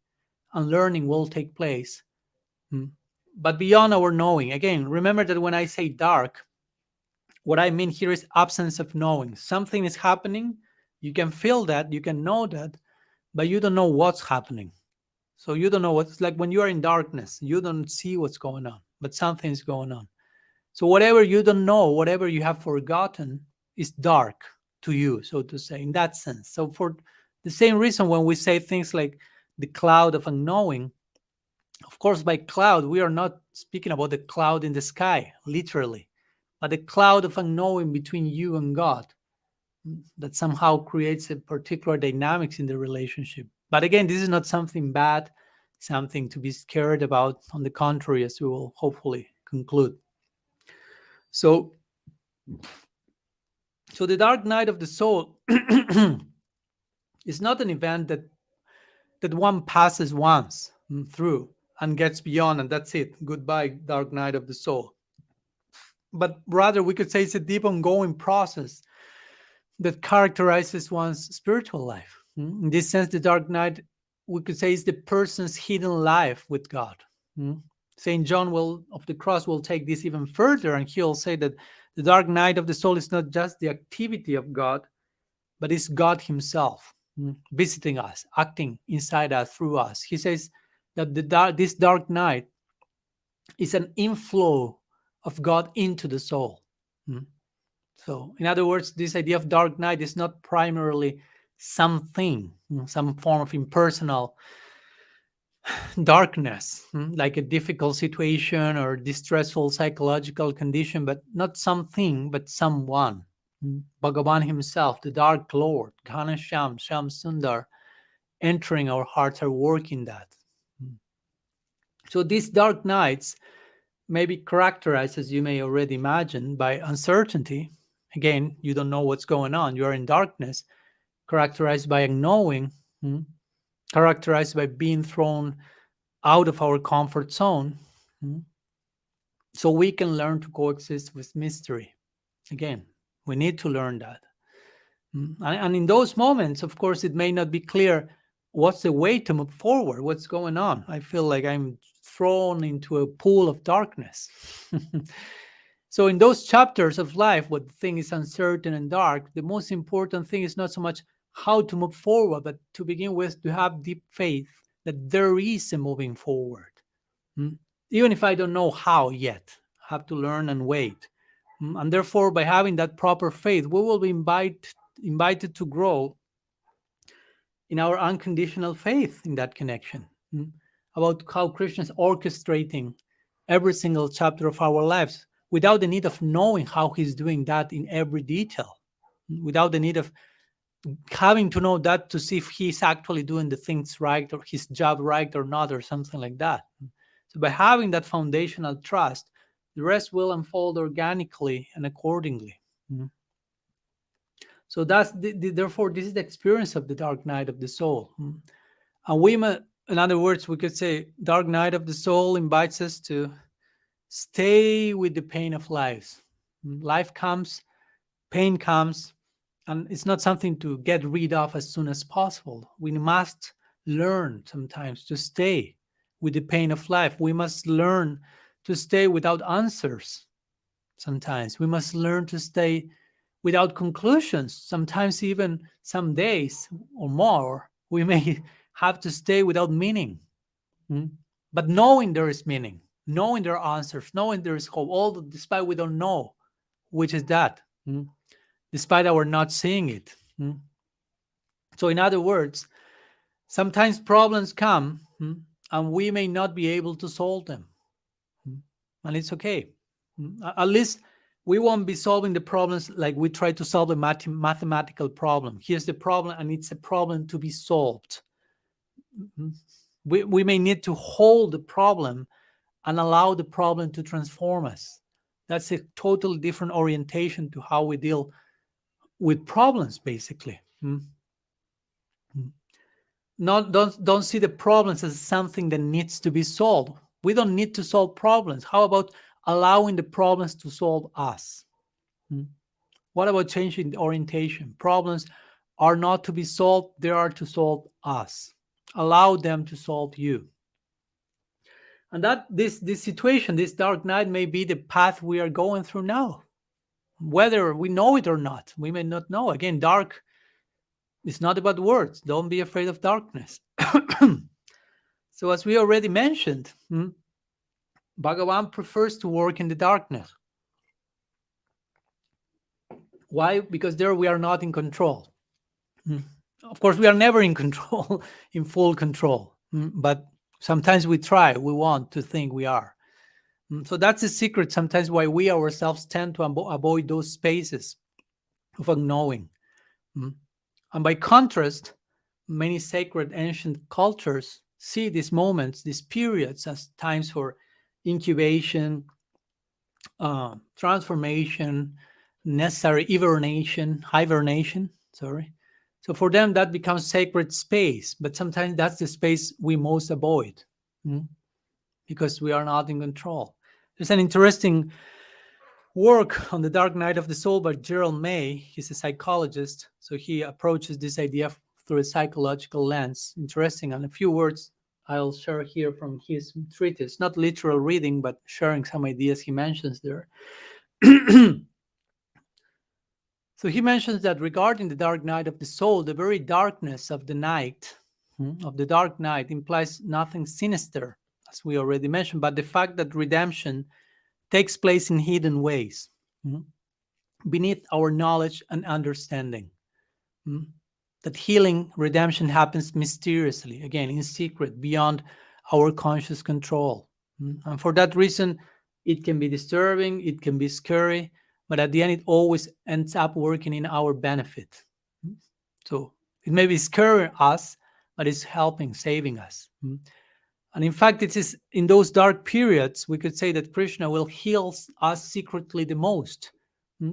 and learning will take place, but beyond our knowing. Again, remember that when I say dark, what I mean here is absence of knowing. Something is happening, you can feel that, you can know that, but you don't know what's happening. So you don't know what's like when you are in darkness, you don't see what's going on, but something's going on. So whatever you don't know, whatever you have forgotten is dark to you, so to say, in that sense. So for the same reason, when we say things like the cloud of unknowing, of course, by cloud, we are not speaking about the cloud in the sky, literally, but the cloud of unknowing between you and God that somehow creates a particular dynamics in the relationship. But again, this is not something bad, something to be scared about. On the contrary, as we will hopefully conclude. So the dark night of the soul is not an event that one passes once through and gets beyond, and that's it. Goodbye, dark night of the soul. but rather we could say it's a deep ongoing process that characterizes one's spiritual life. In this sense, the dark night, we could say, is the person's hidden life with God. Saint John will of the Cross will take this even further, and he'll say that the dark night of the soul is not just the activity of God, but it's God Himself visiting us, acting inside us, through us. He says that this dark night is an inflow of God into the soul. So, in other words, this idea of dark night is not primarily something, some form of impersonal darkness, like a difficult situation or distressful psychological condition, but not something, but someone. Bhagavan himself, the Dark Lord, Ghanasham, Sham Sundar, entering our hearts are working that. So these dark nights may be characterized, as you may already imagine, by uncertainty. Again, you don't know what's going on. You are in darkness, characterized by unknowing, characterized by being thrown out of our comfort zone. So we can learn to coexist with mystery. Again, we need to learn that. And in those moments, of course, it may not be clear what's the way to move forward, what's going on. I feel like I'm thrown into a pool of darkness. So in those chapters of life, what the thing is uncertain and dark, the most important thing is not so much how to move forward, but to begin with, to have deep faith that there is a moving forward. Even if I don't know how yet, I have to learn and wait. And therefore, by having that proper faith, we will be invited to grow in our unconditional faith in that connection, about how Krishna is orchestrating every single chapter of our lives without the need of knowing how he's doing that in every detail, without the need of having to know that to see if he's actually doing the things right or his job right or not or something like that. So by having that foundational trust, the rest will unfold organically and accordingly. So that's therefore this is the experience of the dark night of the soul. And in other words, we could say dark night of the soul invites us to stay with the pain of life. Life comes, pain comes, and it's not something to get rid of as soon as possible. We must learn sometimes to stay with the pain of life. We must learn to stay without answers. Sometimes we must learn to stay without conclusions. Sometimes even some days or more, we may have to stay without meaning. But knowing there is meaning, knowing there are answers, knowing there is hope, despite we don't know which is that, despite our not seeing it. So in other words, sometimes problems come and we may not be able to solve them. And it's okay. At least we won't be solving the problems like we try to solve a mathematical problem. Here's the problem, and it's a problem to be solved. We may need to hold the problem and allow the problem to transform us. That's a totally different orientation to how we deal with problems, basically. Don't see the problems as something that needs to be solved. We don't need to solve problems. How about allowing the problems to solve us? What about changing the orientation? Problems are not to be solved, they are to solve us. Allow them to solve you. And that this situation, this dark night, may be the path we are going through now. Whether we know it or not, we may not know. Again, dark is not about words. Don't be afraid of darkness. So as we already mentioned, Bhagavan prefers to work in the darkness. Why? Because there we are not in control. Of course, we are never in control, in full control. But sometimes we try, we want to think we are. So that's the secret sometimes why we ourselves tend to avoid those spaces of unknowing. And by contrast, many sacred ancient cultures see these moments, these periods, as times for incubation, transformation, necessary hibernation. So for them, that becomes sacred space. But sometimes that's the space we most avoid because we are not in control. There's an interesting work on The Dark Night of the Soul by Gerald May. He's a psychologist, so he approaches this idea through a psychological lens. Interesting. And a few words I'll share here from his treatise, not literal reading, but sharing some ideas he mentions there. So he mentions that regarding the dark night of the soul, the very darkness of the night, of the dark night, implies nothing sinister, as we already mentioned, but the fact that redemption takes place in hidden ways, beneath our knowledge and understanding. That healing, redemption happens mysteriously, again, in secret, beyond our conscious control. And for that reason, it can be disturbing, it can be scary, but at the end, it always ends up working in our benefit. So it may be scaring us, but it's helping, saving us. And in fact, it is in those dark periods, we could say that Krishna will heal us secretly the most,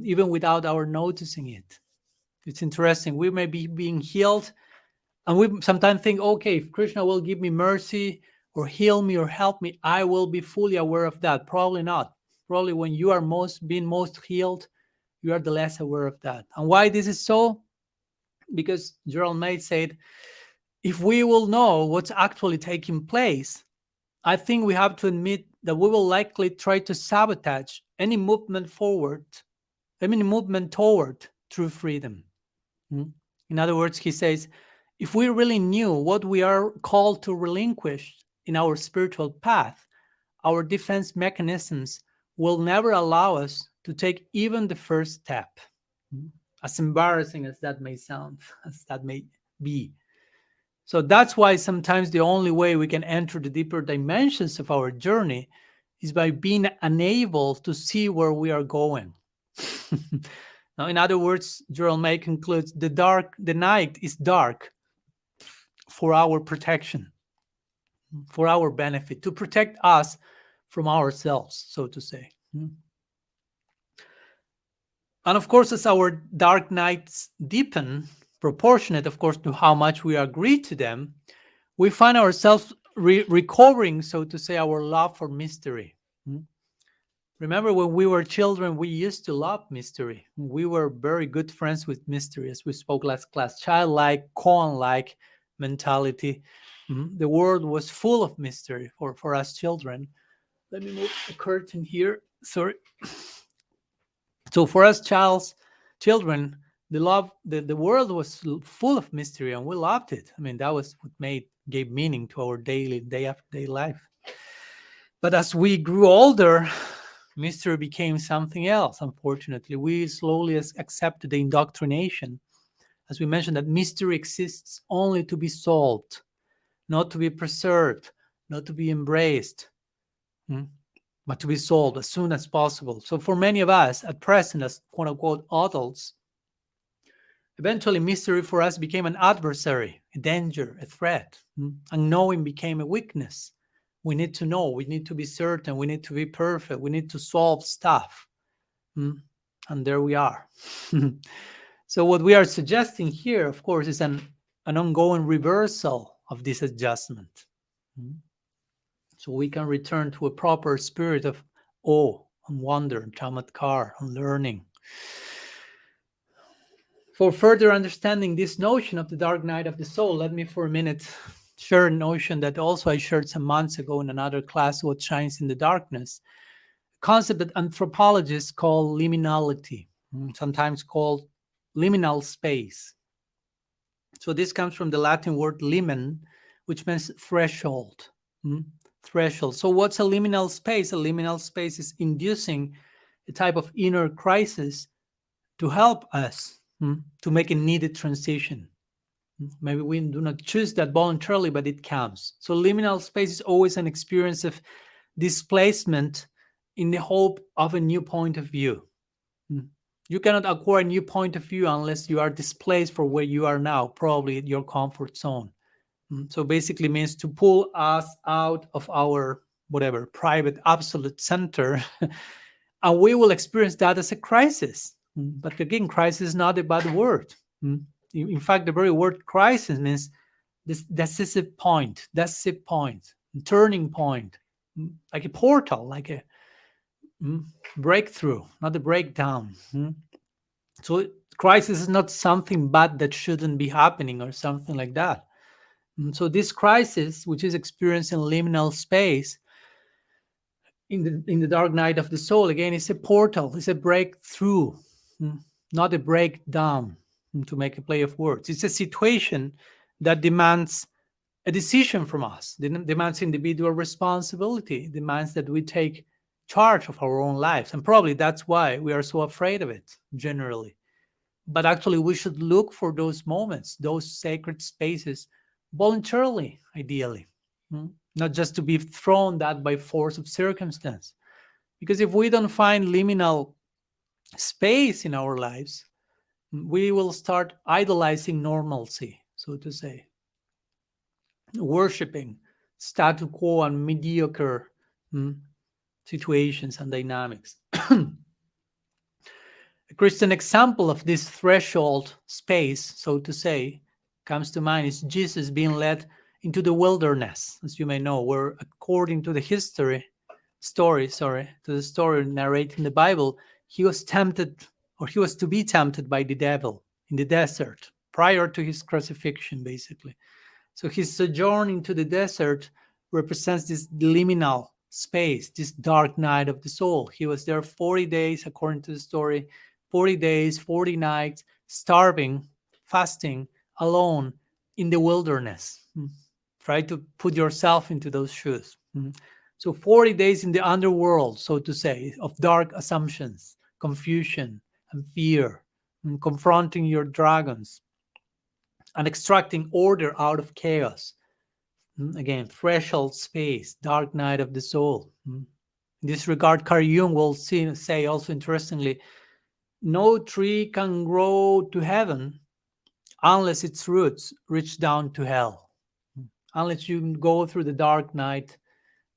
even without our noticing it. It's interesting. We may be being healed, and we sometimes think, okay, if Krishna will give me mercy or heal me or help me, I will be fully aware of that. Probably not. Probably when you are being most healed, you are the less aware of that. And why this is so? Because Gerald May said, if we will know what's actually taking place, I think we have to admit that we will likely try to sabotage any movement forward, any movement toward true freedom. In other words, he says, if we really knew what we are called to relinquish in our spiritual path, our defense mechanisms will never allow us to take even the first step. As embarrassing as that may sound, as that may be. So that's why sometimes the only way we can enter the deeper dimensions of our journey is by being unable to see where we are going. Now, in other words, Gerald May concludes, the night is dark for our protection, for our benefit, to protect us from ourselves, so to say. And of course, as our dark nights deepen, proportionate, of course, to how much we agree to them, we find ourselves recovering, so to say, our love for mystery. Remember, when we were children, we used to love mystery. We were very good friends with mystery, as we spoke last class. Childlike, koan-like mentality. The world was full of mystery for us children. Let me move the curtain here. Sorry. So for us children, the world was full of mystery, and we loved it. I mean, that was what gave meaning to our day after day life. But as we grew older, mystery became something else. Unfortunately, we slowly accepted the indoctrination, as we mentioned, that mystery exists only to be solved, not to be preserved, not to be embraced, but to be solved as soon as possible. So for many of us at present, as quote-unquote adults, eventually mystery for us became an adversary, a danger, a threat. Unknowing became a weakness. We need to know, we need to be certain, we need to be perfect, we need to solve stuff. And there we are. So what we are suggesting here, of course, is an ongoing reversal of this adjustment. So we can return to a proper spirit of awe and wonder and chamatkar and learning. For further understanding this notion of the dark night of the soul, let me for a minute share a notion that also I shared some months ago in another class, What Shines in the Darkness, a concept that anthropologists call liminality, sometimes called liminal space. So this comes from the Latin word limen, which means threshold. Threshold. So what's a liminal space? A liminal space is inducing a type of inner crisis to help us to make a needed transition. Maybe we do not choose that voluntarily, but it counts. So liminal space is always an experience of displacement in the hope of a new point of view. You cannot acquire a new point of view unless you are displaced from where you are now, probably at your comfort zone. So basically means to pull us out of our whatever private absolute center, and we will experience that as a crisis. But again, crisis is not a bad word. In fact, the very word crisis means this decisive point, turning point, like a portal, like mm, breakthrough, not a breakdown. So crisis is not something bad that shouldn't be happening or something like that. So this crisis, which is experiencing liminal space in the dark night of the soul, again, is a portal, it's a breakthrough, mm, not a breakdown. To make a play of words, it's a situation that demands a decision from us, demands individual responsibility, demands that we take charge of our own lives, and probably that's why we are so afraid of it generally. But actually, we should look for those moments, those sacred spaces, voluntarily, ideally, not just to be thrown that by force of circumstance. Because if we don't find liminal space in our lives, we will start idolizing normalcy, so to say, worshiping status quo and mediocre mm, situations and dynamics. A Christian example of this threshold space, so to say, comes to mind is Jesus being led into the wilderness, as you may know, where according to the to the story narrated in the Bible, he was tempted, or he was to be tempted by the devil in the desert prior to his crucifixion, basically. So his sojourn into the desert represents this liminal space, this dark night of the soul. He was there 40 days, according to the story, 40 days, 40 nights, starving, fasting, alone in the wilderness. Try to put yourself into those shoes. So 40 days in the underworld, so to say, of dark assumptions, confusion, and fear, and confronting your dragons, and extracting order out of chaos. Again, threshold space, dark night of the soul. In this regard, Carl Jung will say also interestingly, no tree can grow to heaven unless its roots reach down to hell. Unless you go through the dark night,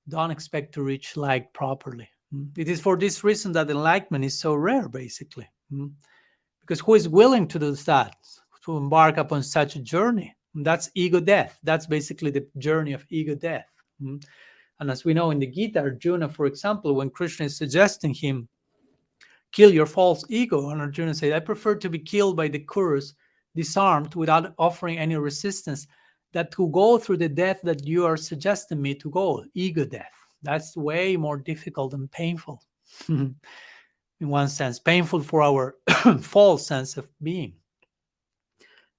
don't expect to reach light properly. It is for this reason that enlightenment is so rare, basically. Because who is willing to do that, to embark upon such a journey? That's ego death. That's basically the journey of ego death. And as we know in the Gita, Arjuna, for example, when Krishna is suggesting him, kill your false ego, and Arjuna said, I prefer to be killed by the Kurus, disarmed without offering any resistance, that to go through the death that you are suggesting me to go, ego death. That's way more difficult and painful. In one sense, painful for our false sense of being.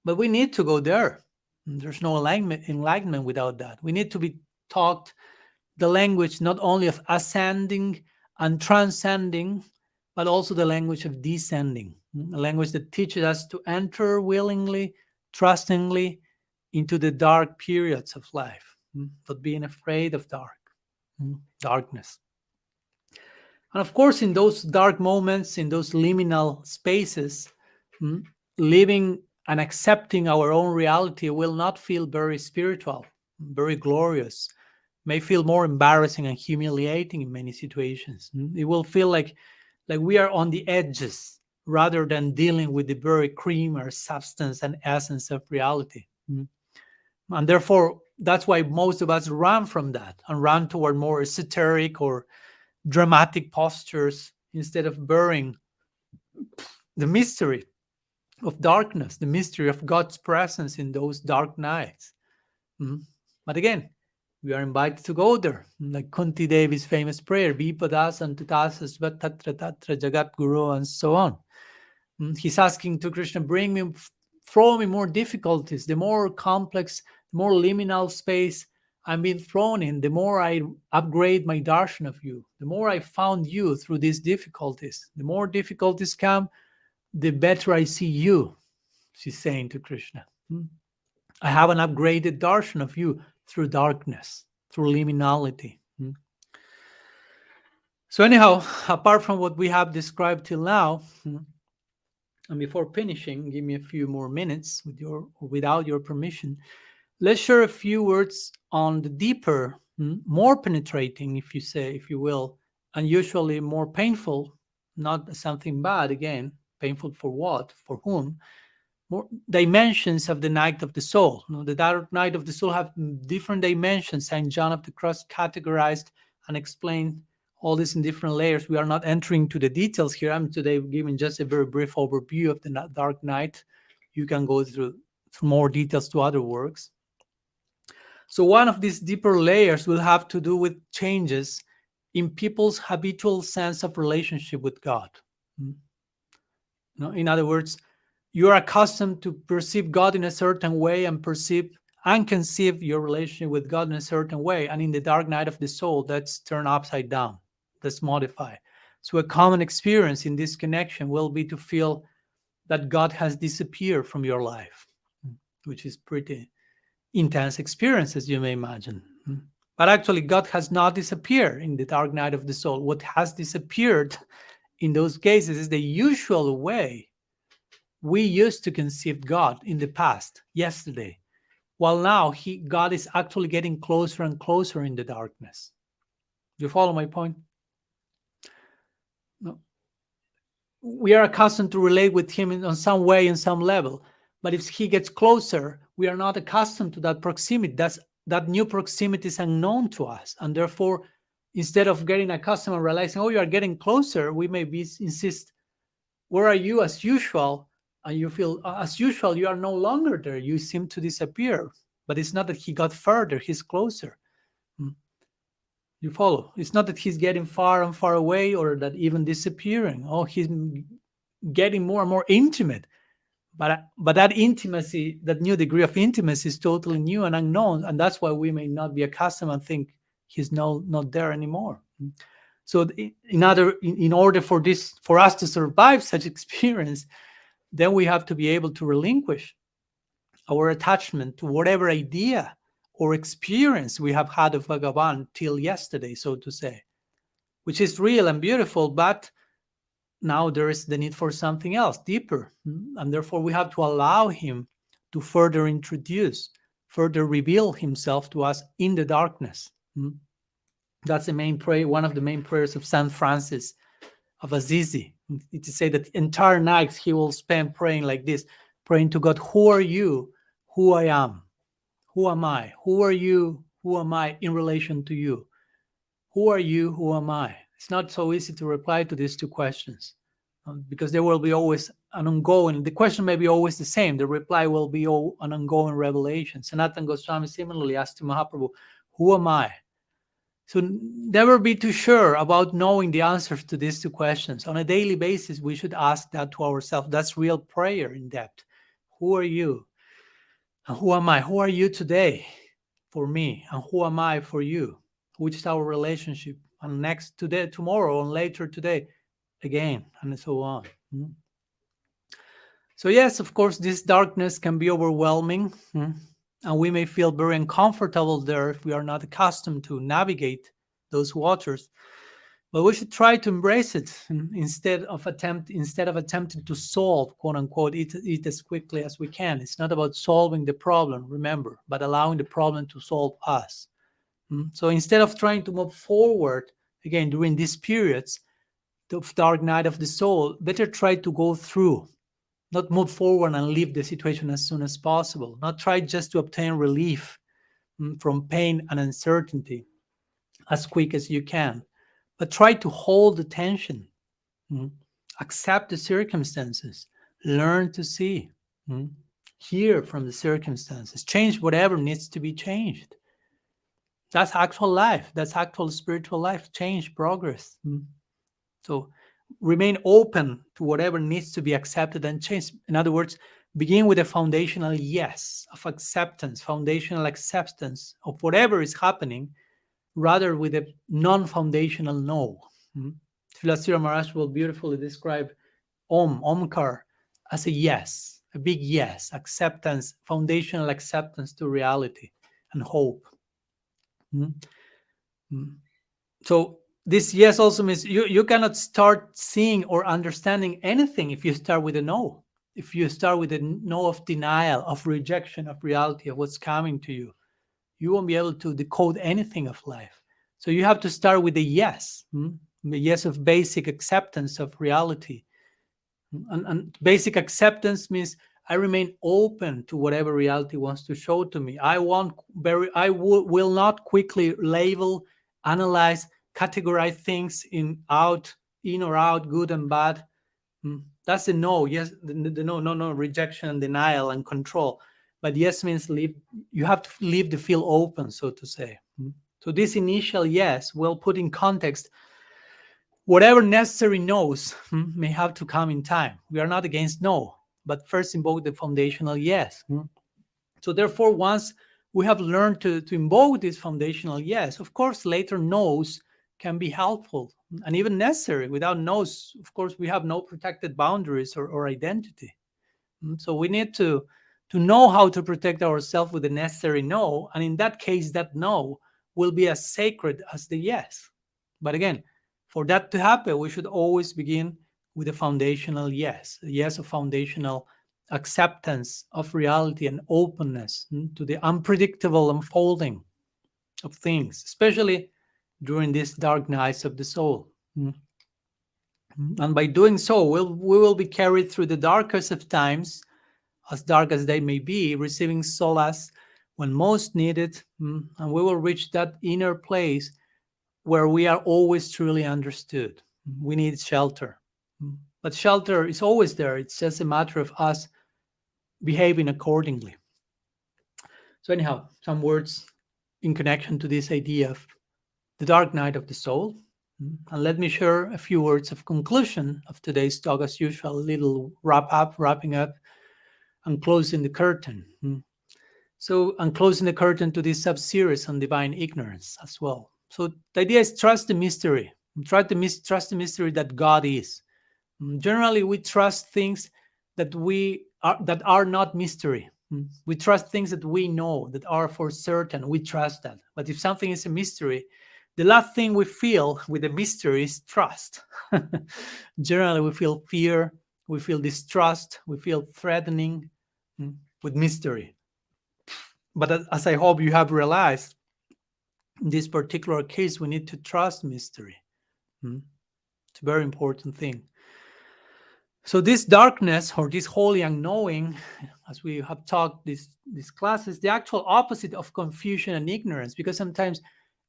But we need to go there. There's no enlightenment without that. We need to be taught the language not only of ascending and transcending, but also the language of descending, a language that teaches us to enter willingly, trustingly into the dark periods of life, not being afraid of darkness. And of course, in those dark moments, in those liminal spaces, living and accepting our own reality will not feel very spiritual, very glorious, may feel more embarrassing and humiliating in many situations. It will feel like we are on the edges rather than dealing with the very cream or substance and essence of reality. And therefore, that's why most of us run from that and run toward more esoteric or dramatic postures instead of bearing the mystery of darkness, the mystery of God's presence in those dark nights. But again, we are invited to go there, like Kunti Devi's famous prayer, Vipadas Antutasas Tatra Tatra Jagat Guru, and so on. He's asking to Krishna, throw me more difficulties, the more complex, the more liminal space I'm being thrown in, the more I upgrade my darshan of you, the more I found you through these difficulties. The more difficulties come, the better I see you, she's saying to Krishna. I have an upgraded darshan of you through darkness, through liminality. So anyhow, apart from what we have described till now, and before finishing, give me a few more minutes with your or without your permission, let's share a few words on the deeper, more penetrating, if you will, and usually more painful, not something bad, again, painful for what, for whom, more dimensions of the night of the soul. The dark night of the soul have different dimensions. Saint John of the Cross categorized and explained all this in different layers. We are not entering to the details here. I'm today giving just a very brief overview of the Dark Night. You can go through more details to other works. So one of these deeper layers will have to do with changes in people's habitual sense of relationship with God. In other words, you are accustomed to perceive God in a certain way and perceive and conceive your relationship with God in a certain way. And in the dark night of the soul, that's turned upside down, that's modified. So a common experience in this connection will be to feel that God has disappeared from your life, which is pretty intense experience, as you may imagine. But actually, God has not disappeared in the dark night of the soul. What has disappeared in those cases is the usual way we used to conceive God in the past, yesterday, while now God is actually getting closer and closer in the darkness. Do you follow my point? No. We are accustomed to relate with him in some way, in some level. But if he gets closer, we are not accustomed to that proximity. That new proximity is unknown to us. And therefore, instead of getting accustomed and realizing, oh, you are getting closer, we may insist, where are you as usual? And you feel, as usual, you are no longer there. You seem to disappear. But it's not that he got further, he's closer. You follow? It's not that he's getting far and far away or that even disappearing. Oh, he's getting more and more intimate. But that intimacy, that new degree of intimacy is totally new and unknown. And that's why we may not be accustomed and think he's not there anymore. So in order for us to survive such experience, then we have to be able to relinquish our attachment to whatever idea or experience we have had of Bhagavan till yesterday, so to say, which is real and beautiful, but now there is the need for something else, deeper. And therefore we have to allow him to further introduce, further reveal himself to us in the darkness. That's the main prayer, one of the main prayers of Saint Francis of Assisi. It is said that entire nights he will spend praying like this, praying to God, who are you, who I am? Who am I? Who are you? Who am I in relation to you? Who are you? Who am I? It's not so easy to reply to these two questions because there will be always an ongoing, the question may be always the same. The reply will be an ongoing revelation. Sanatana Goswami similarly asked to Mahaprabhu, who am I? So never be too sure about knowing the answers to these two questions. On a daily basis, we should ask that to ourselves. That's real prayer in depth. Who are you? And who am I? Who are you today for me? And who am I for you? Which is our relationship? And next today, tomorrow, and later today, again, and so on. So yes, of course, this darkness can be overwhelming, and we may feel very uncomfortable there if we are not accustomed to navigate those waters. But we should try to embrace it instead of attempting to solve, quote unquote, it as quickly as we can. It's not about solving the problem, remember, but allowing the problem to solve us. So instead of trying to move forward, again, during these periods of dark night of the soul, better try to go through, not move forward and leave the situation as soon as possible, not try just to obtain relief from pain and uncertainty as quick as you can, but try to hold the tension, accept the circumstances, learn to see, hear from the circumstances, change whatever needs to be changed. That's actual life. That's actual spiritual life, change, progress. So remain open to whatever needs to be accepted and changed. In other words, begin with a foundational yes of acceptance, foundational acceptance of whatever is happening, rather with a non-foundational no. Srila Maharaj will beautifully describe Omkar, as a yes, a big yes, acceptance, foundational acceptance to reality and hope. So this yes also means you cannot start seeing or understanding anything if you start with a no. If you start with a no of denial, of rejection of reality, of what's coming to you, you won't be able to decode anything of life. So you have to start with a yes, the yes of basic acceptance of reality. And basic acceptance means I remain open to whatever reality wants to show to me. I will not quickly label, analyze, categorize things in or out, good and bad. That's the no. Yes, the no, no, no, rejection, denial, and control. But yes means leave. You have to leave the field open, so to say. So this initial yes will put in context whatever necessary no's may have to come in time. We are not against no, but first invoke the foundational yes. So therefore, once we have learned to invoke this foundational yes, of course, later no's can be helpful and even necessary. Without no's, of course, we have no protected boundaries or identity. So we need to know how to protect ourselves with the necessary no. And in that case, that no will be as sacred as the yes. But again, for that to happen, we should always begin with a foundational yes, a yes of foundational acceptance of reality and openness to the unpredictable unfolding of things, especially during these dark nights of the soul. And by doing so, we will be carried through the darkest of times, as dark as they may be, receiving solace when most needed, and we will reach that inner place where we are always truly understood. We need shelter. But shelter is always there. It's just a matter of us behaving accordingly. So anyhow, some words in connection to this idea of the dark night of the soul. And let me share a few words of conclusion of today's talk, as usual, a little wrapping up, and closing the curtain. So, and closing the curtain to this sub-series on divine ignorance as well. So the idea is trust the mystery. Trust the mystery that God is. Generally, we trust things that are not mystery. We trust things that we know, that are for certain. We trust that. But if something is a mystery, the last thing we feel with the mystery is trust. Generally, we feel fear, we feel distrust, we feel threatening with mystery. But as I hope you have realized, in this particular case, we need to trust mystery. It's a very important thing. So this darkness, or this holy unknowing, as we have talked this class, is the actual opposite of confusion and ignorance, because sometimes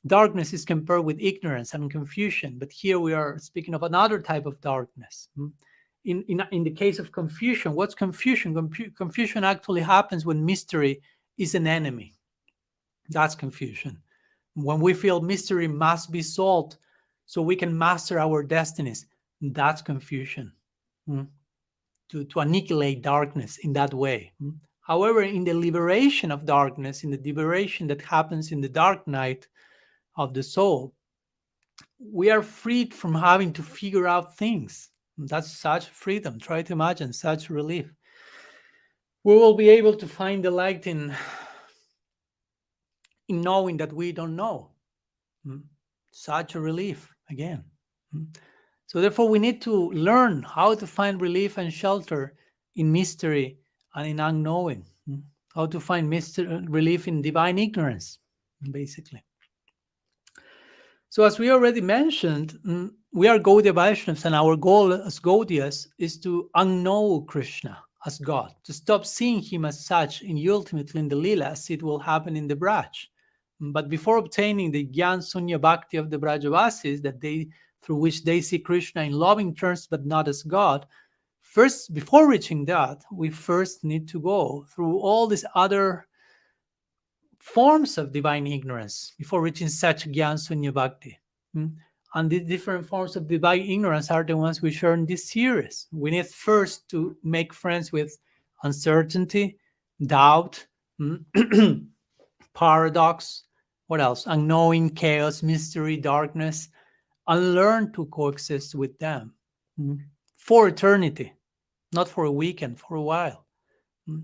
darkness is compared with ignorance and confusion, but here we are speaking of another type of darkness. In the case of confusion, what's confusion? Confusion actually happens when mystery is an enemy. That's confusion. When we feel mystery must be solved so we can master our destinies, that's confusion. To annihilate darkness in that way. However, in the liberation of darkness, in the liberation that happens in the dark night of the soul, we are freed from having to figure out things. That's such freedom. Try to imagine such relief. We will be able to find the light in knowing that we don't know. Such a relief again. So therefore, we need to learn how to find relief and shelter in mystery and in unknowing. How to find relief in divine ignorance, basically. So as we already mentioned, we are Gaudiya Vaishnavas, and our goal as Gaudiyas is to unknow Krishna as God, to stop seeing him as such ultimately in the Leela, as it will happen in the Braj. But before obtaining the Gyan Sunya Bhakti of the Brajavasis, through which they see Krishna in loving terms but not as God, first, before reaching that, we first need to go through all these other forms of divine ignorance before reaching such Gyan Sunya Bhakti. And the different forms of divine ignorance are the ones we share in this series. We need first to make friends with uncertainty, doubt, paradox, what else? Unknowing, chaos, mystery, darkness, and learn to coexist with them for eternity, not for a weekend, for a while.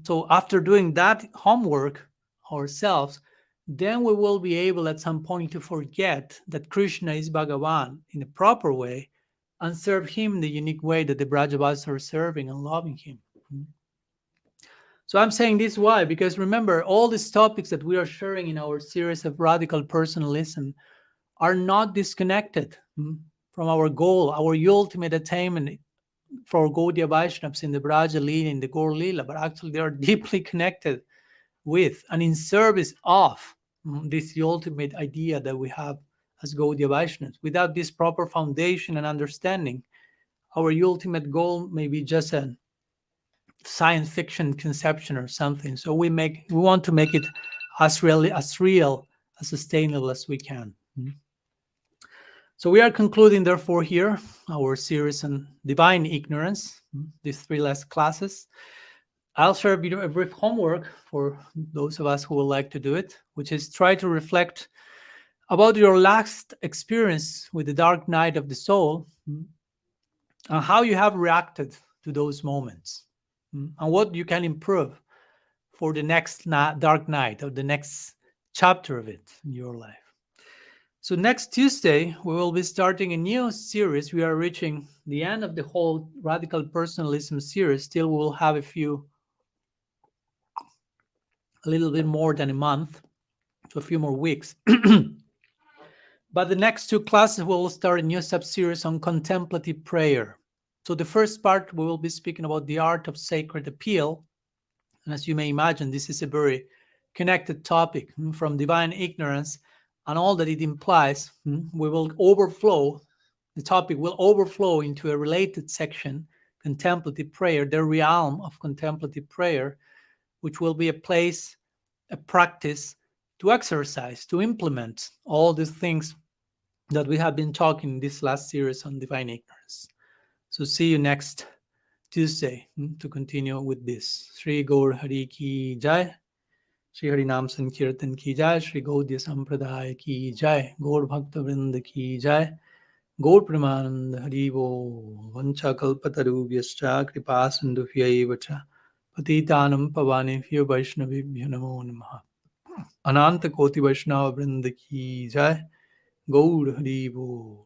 So after doing that homework ourselves, then we will be able at some point to forget that Krishna is Bhagavan in a proper way and serve him in the unique way that the Brajavasis are serving and loving him. So I'm saying this why? Because remember, all these topics that we are sharing in our series of radical personalism are not disconnected from our goal, our ultimate attainment for Gaudiya Vaishnavas in the Braja Leela, in the Gaur Leela, but actually they are deeply connected with and in service of this ultimate idea that we have as Gaudiya Vaishnavas. Without this proper foundation and understanding, our ultimate goal may be just a science fiction conception or something. So we want to make it as real, as sustainable as we can. So we are concluding, therefore, here our series on divine ignorance, these 3 last classes. I'll share a brief homework for those of us who would like to do it, which is try to reflect about your last experience with the dark night of the soul, and how you have reacted to those moments, and what you can improve for the next dark night or the next chapter of it in your life. So next Tuesday, we will be starting a new series. We are reaching the end of the whole Radical Personalism series. Still, we will have a little bit more than a month, to a few more weeks. But the next 2 classes, we will start a new sub-series on contemplative prayer. So the first part, we will be speaking about the art of sacred appeal. And as you may imagine, this is a very connected topic, from divine ignorance and all that it implies. We will overflow, the topic will overflow into a related section, contemplative prayer, the realm of contemplative prayer, which will be a place, a practice to exercise, to implement all these things that we have been talking in this last series on divine ignorance. So see you next Tuesday to continue with this. Shri Gaur Hari Ki Jai. Shri Harinam Sankirtan Ki Jai. Shri Gaudiya Sampradaya Ki Jai. Gaur Bhakta Vrinda Ki Jai. Gaur Pramananda Haribo. Vancha Kalpatarubhyascha Kripa Sindhubhyaivacha. Patitanam Pavanebhyo Vaishnavibhyo Namo Namaha. Ananta Koti Vaishnava Vrinda Ki Jai. Gaur Haribo.